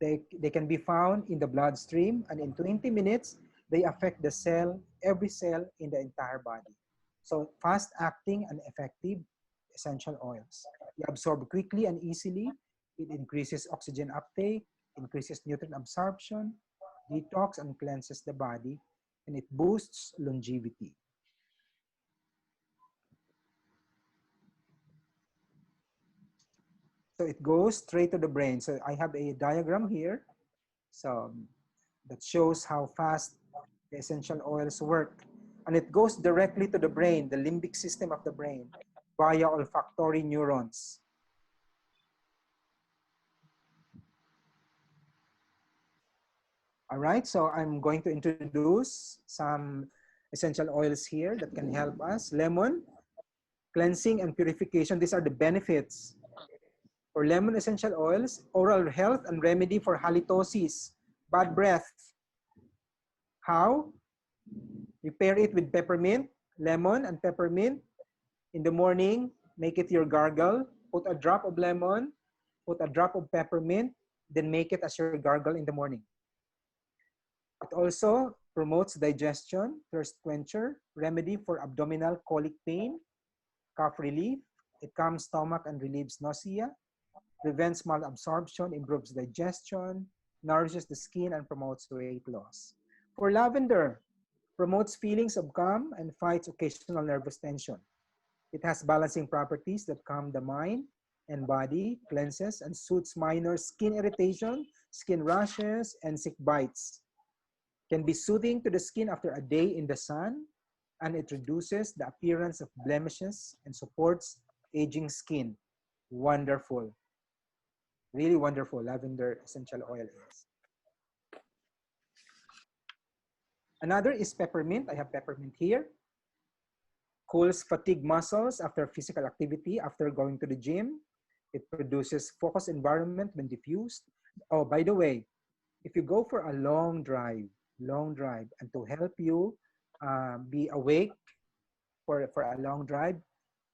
they can be found in the bloodstream, and in 20 minutes, they affect the cell, every cell in the entire body. So fast acting and effective essential oils. They absorb quickly and easily. It increases oxygen uptake, increases nutrient absorption, detox and cleanses the body, and it boosts longevity. So it goes straight to the brain. So I have a diagram here. So that shows how fast the essential oils work. And it goes directly to the brain, the limbic system of the brain, via olfactory neurons. All right, so I'm going to introduce some essential oils here that can help us. Lemon, cleansing and purification. These are the benefits. For lemon essential oils, oral health and remedy for halitosis, bad breath. How? You pair it with peppermint, lemon and peppermint. In the morning, make it your gargle. Put a drop of lemon, put a drop of peppermint, then make it as your gargle in the morning. It also promotes digestion, thirst quencher, remedy for abdominal colic pain, cough relief. It calms stomach and relieves nausea, prevents malabsorption, improves digestion, nourishes the skin, and promotes weight loss. For lavender, promotes feelings of calm and fights occasional nervous tension. It has balancing properties that calm the mind and body, cleanses and soothes minor skin irritation, skin rashes, and sick bites. Can be soothing to the skin after a day in the sun, and it reduces the appearance of blemishes and supports aging skin. Wonderful. Really wonderful lavender essential oil is. Another is peppermint. I have peppermint here. Cools fatigue muscles after physical activity, after going to the gym. It produces focused environment when diffused. Oh, by the way, if you go for a long drive, and to help you be awake for a long drive,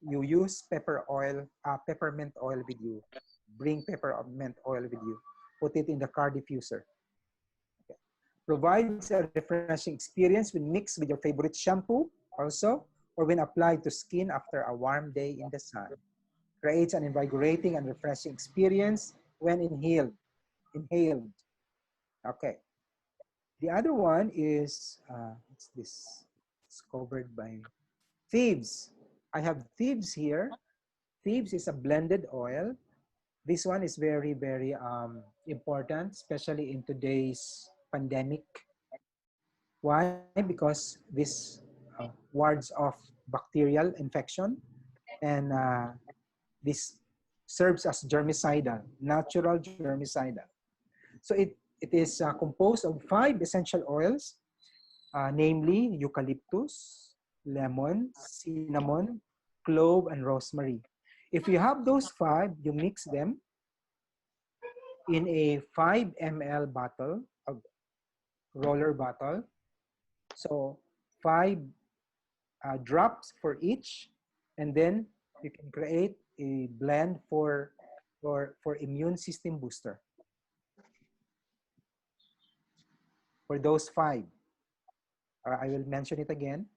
you use peppermint oil with you. Bring peppermint oil with you. Put it in the car diffuser. Okay. Provides a refreshing experience when mixed with your favorite shampoo also, or when applied to skin after a warm day in the sun. Creates an invigorating and refreshing experience when inhaled. Okay. The other one is, what's this? It's covered by thieves. I have thieves here. Thieves is a blended oil. This one is very, very important, especially in today's pandemic. Why? Because this wards off bacterial infection, and this serves as germicidal, natural germicidal. So it is composed of 5 essential oils. namely eucalyptus, lemon, cinnamon, clove, and rosemary. If you have those five, you mix them in a 5 ml bottle, a roller bottle. So 5 drops for each, and then you can create a blend for immune system booster for those five. I will mention it again: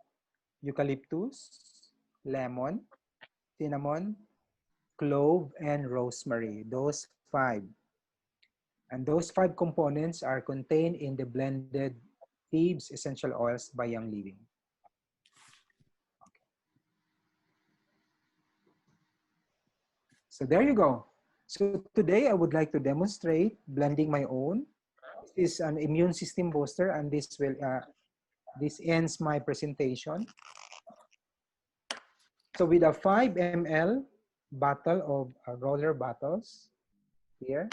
eucalyptus, lemon, cinnamon, clove, and rosemary. Those five. And those five components are contained in the blended Thieves Essential Oils by Young Living. So there you go. So today I would like to demonstrate blending my own. This is an immune system booster, and this ends my presentation. So with a 5 ml bottle of roller bottles here,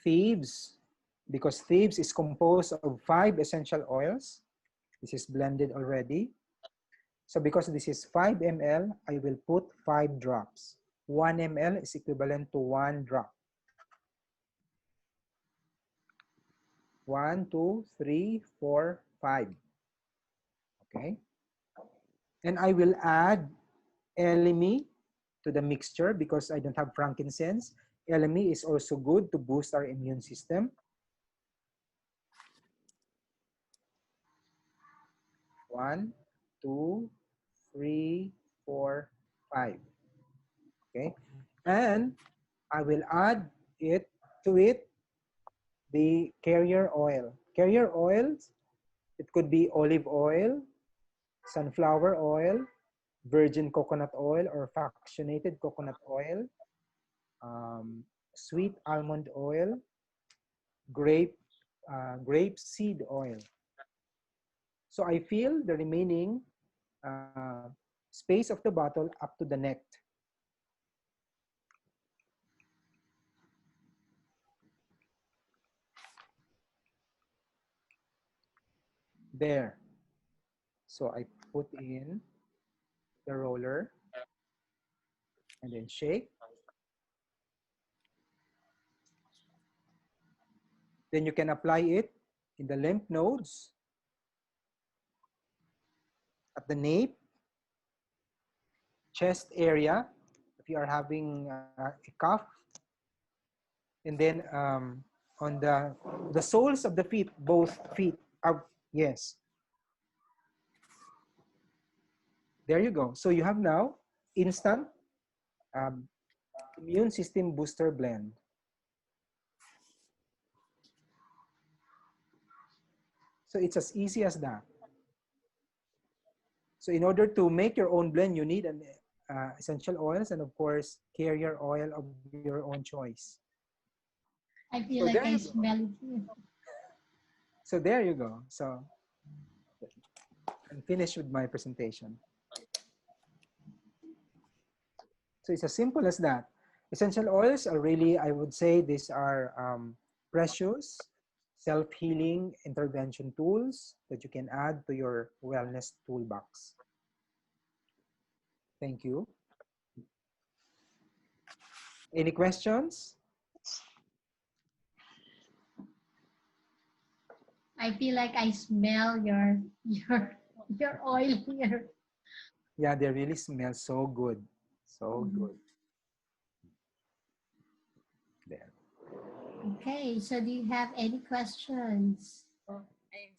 Thieves, because Thieves is composed of 5 essential oils. This is blended already. So because this is 5 ml, I will put 5 drops. 1 ml is equivalent to 1 drop. 1, 2, 3, 4, 5. Okay. And I will add LME to the mixture because I don't have frankincense. LME is also good to boost our immune system. 1, 2, 3, 4, 5. Okay. And I will add to it the carrier oil. Carrier oils, it could be olive oil, sunflower oil, virgin coconut oil or fractionated coconut oil, sweet almond oil, grape seed oil. So I fill the remaining space of the bottle up to the neck. There. So I put in the roller and then shake. Then you can apply it in the lymph nodes, at the nape, chest area, if you are having a cough, and then on the soles of the feet, both feet. Yes. There you go. So you have now instant um, immune system booster blend. So it's as easy as that. So in order to make your own blend, you need an essential oils and of course carrier oil of your own choice. I feel like I smell it here. So there you go. So I'm finished with my presentation. So it's as simple as that. Essential oils are really, I would say, these are precious self-healing intervention tools that you can add to your wellness toolbox. Thank you. Any questions? I feel like I smell your oil here. Yeah, they really smell so good. So good. There. Okay, so do you have any questions? I'm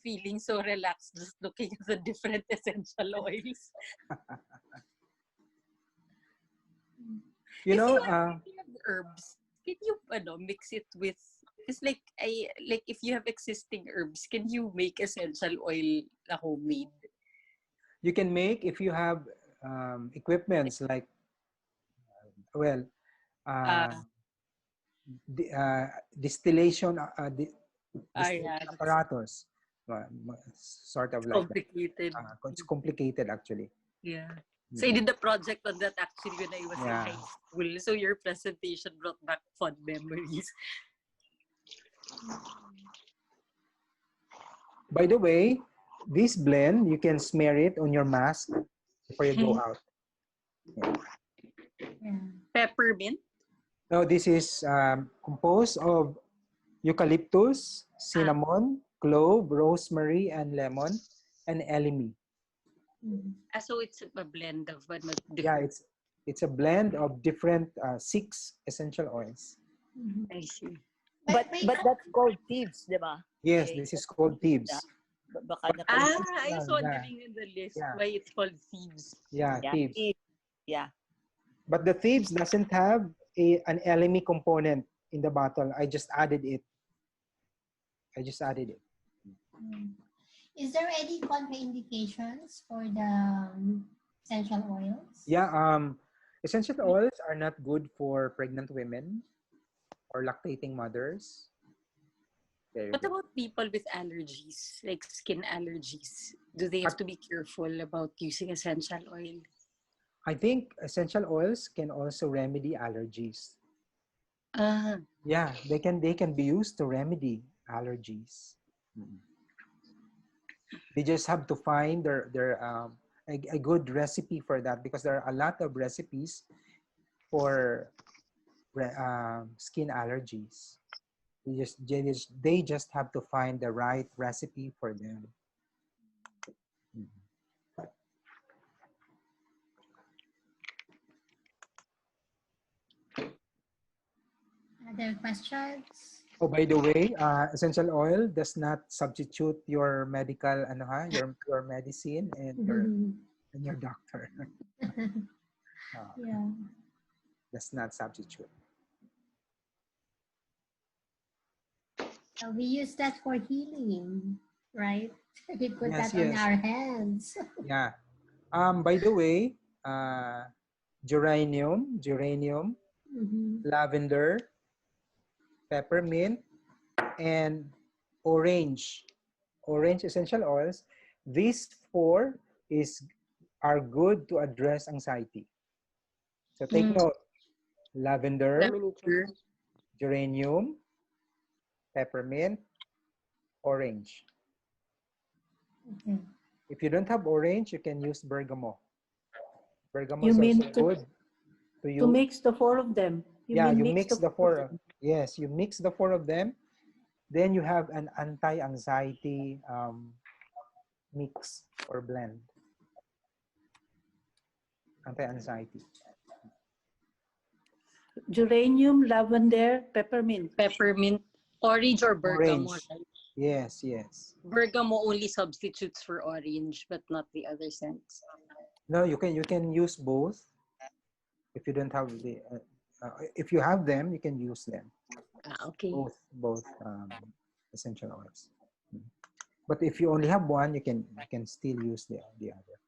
feeling so relaxed just looking at the different essential oils. You know, if you have herbs, can you mix it with? It's like if you have existing herbs, can you make essential oil na homemade? you can make if you have equipments like, well, distillation apparatus, sort of like complicated. That. It's complicated actually. Yeah. So I did the project on that actually when I was in high school. So your presentation brought back fun memories. By the way, this blend, you can smear it on your mask before you go out. Yeah. Peppermint. Now, this is composed of eucalyptus, cinnamon, clove, rosemary, and lemon, and elemi. So it's a blend of what? Yeah, it's a blend of different 6 essential oils. I see. But that's called thieves, di ba? Yes, this is called thieves. Baka I was wondering in the list why it's called thieves. Yeah, thieves. Yeah. But the thieves doesn't have an LME component in the bottle. I just added it. Is there any contraindications for the essential oils? Yeah, essential oils are not good for pregnant women or lactating mothers. What about people with allergies, like skin allergies? Do they have to be careful about using essential oil? I think essential oils can also remedy allergies. Yeah, they can be used to remedy allergies. They just have to find a good recipe for that, because there are a lot of recipes for skin allergies. They just have to find the right recipe for them. Other questions? Oh, by the way, essential oil does not substitute your medical, your medicine and your doctor. Yeah. Does not substitute. So we use that for healing, right? We put Yes, that on yes. our hands. Yeah. By the way, geranium, lavender, peppermint, and orange essential oils. These 4 are good to address anxiety. So take note: lavender, geranium, peppermint, orange. Okay. If you don't have orange, you can use bergamot. Bergamot You is mean also good to to use. mix the 4 of them? You mix the 4. Yes, you mix the 4 of them. Then you have an anti-anxiety mix or blend. Anti-anxiety. Geranium, lavender, peppermint. Peppermint, orange or bergamot. Orange. Right? Yes, yes. Bergamot only substitutes for orange, but not the other scents. No, you can use both. If you don't have if you have them, you can use them. Okay. Both essential oils. But if you only have one, you can still use the other.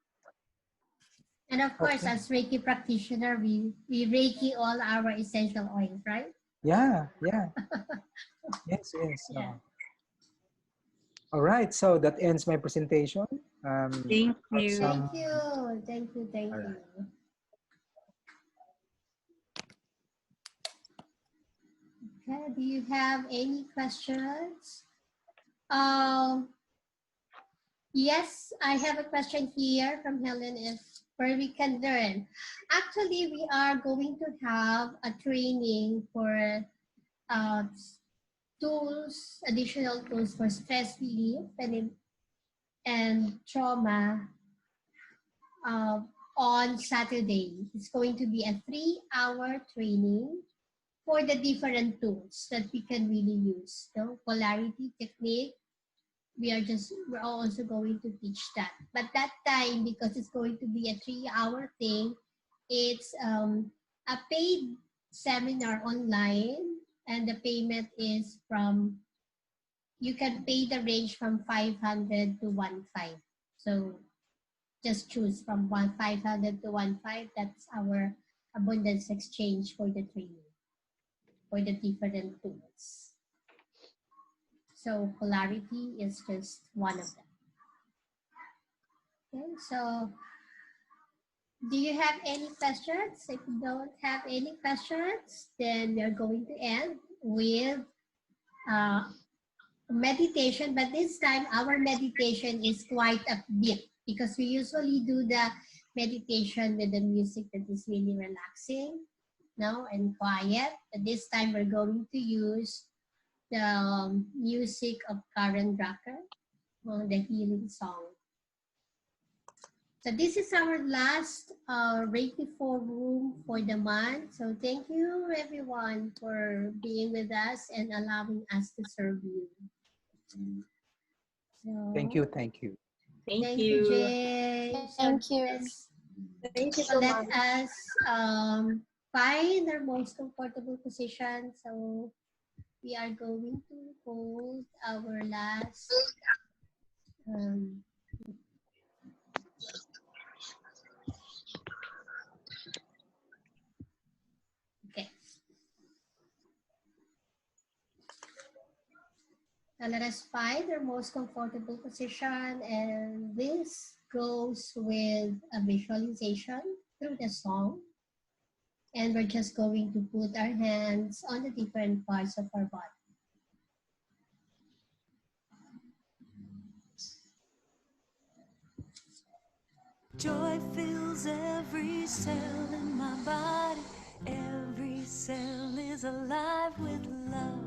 And of course, as Reiki practitioner, we Reiki all our essential oils, right? Yeah. Yes. Yeah. All right, so that ends my presentation. Thank you. Thank you. Okay, do you have any questions? Yes, I have a question here from Helen, if where we can learn. Actually, we are going to have a training for additional tools for stress relief and trauma on Saturday. It's going to be a 3-hour training for the different tools that we can really use. So polarity technique, we're also going to teach that. But that time, because it's going to be a 3-hour thing, it's a paid seminar online, and the payment is you can pay the range from 500 to 1,500. So just choose from 500 to 1,500. That's our abundance exchange for the training, for the different tools. So polarity is just one of them. Okay, so do you have any questions? If you don't have any questions, then we are going to end with meditation, but this time our meditation is quite upbeat because we usually do the meditation with the music that is really relaxing, and quiet. But this time we're going to use the music of Karen Drucker, the healing song. So this is our last Reiki forum for the month. So thank you everyone for being with us and allowing us to serve you. So, Thank you. Thank you. thank you, Jay. Thank you. Thank you So so let much. us find our most comfortable position. So we are going to hold our last okay. Now let us find our most comfortable position, and this goes with a visualization through the song. And we're just going to put our hands on the different parts of our body. Joy fills every cell in my body. Every cell is alive with love.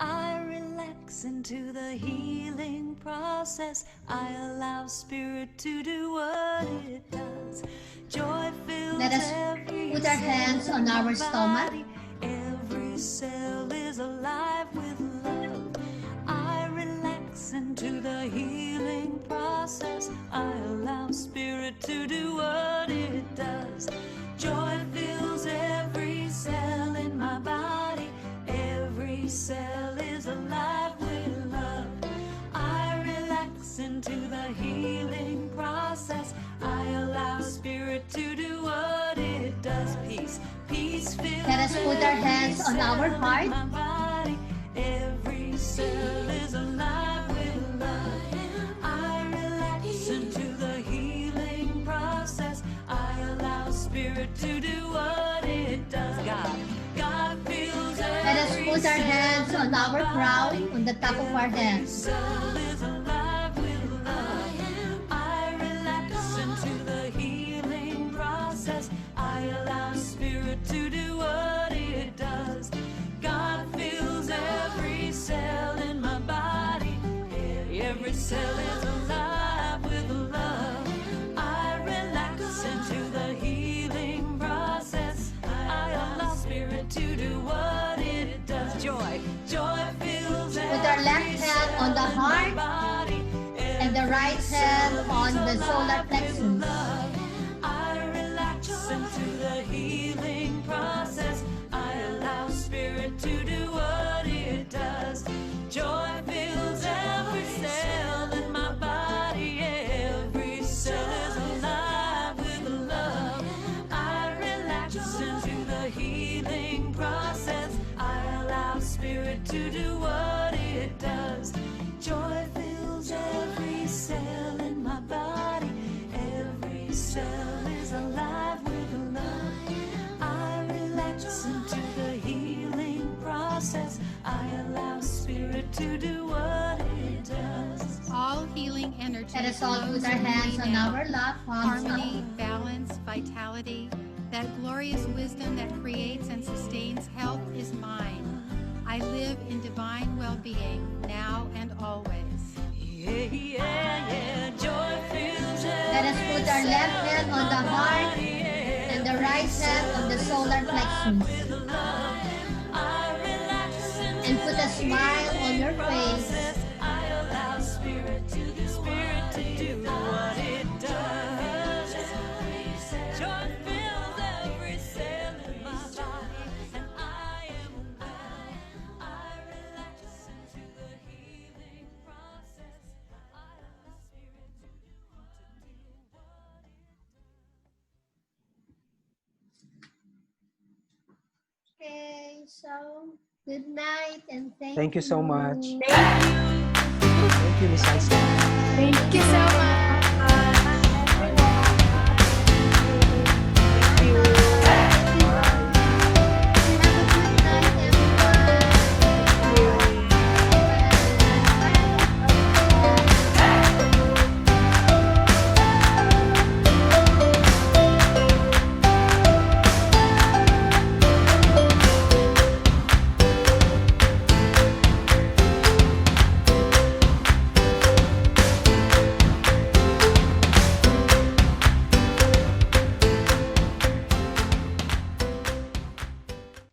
I relax into the healing process. I allow spirit to do what it does. Joy fills Let us every put our hands on our stomach. Every cell is alive with love. I relax into the healing process. I allow spirit to do what it does. Joy fills every cell in my body. Every cell is alive with love. I relax into the healing process. I allow spirit to do what it does. Peace, peace fills. Let us put our hands on our heart. Every cell is alive with love. I relax into the healing process. I allow spirit to do what it does. God feels. Let us put our hands on our crown, on the top of our heads. I relax into the healing process. I allow spirit to do what it does. God fills every cell in my body. Every cell is alive with love. I relax into the healing process. I allow spirit to do what it does. Joy fills every Put our left hand on the heart and the right hand on the solar plexus. I relax into the healing process. I allow spirit to do what it does. Joy fills every cell in my body. Every cell is alive with love. I relax into the healing process. I allow spirit to do what it does. Joy fills every cell in my body. Every cell is alive with love. I relax into the healing process. I allow spirit to do what it does. All healing energy Let us all flows put our through hands me on now. our left, palms Harmony, up. balance, vitality, that glorious wisdom that creates and sustains health is mine. I live in divine well-being now and always. Joy fills Let us put our left hand on the heart and the right hand on the solar plexus. And put a smile on your face. I allow spirit to do what it does. Joy fills every cell in my body, and I am well. I relax into the healing process. I allow spirit to do what it does. Okay, so good night and Thank you so much. you. Thank you, Miss Isaac. Thank you so much.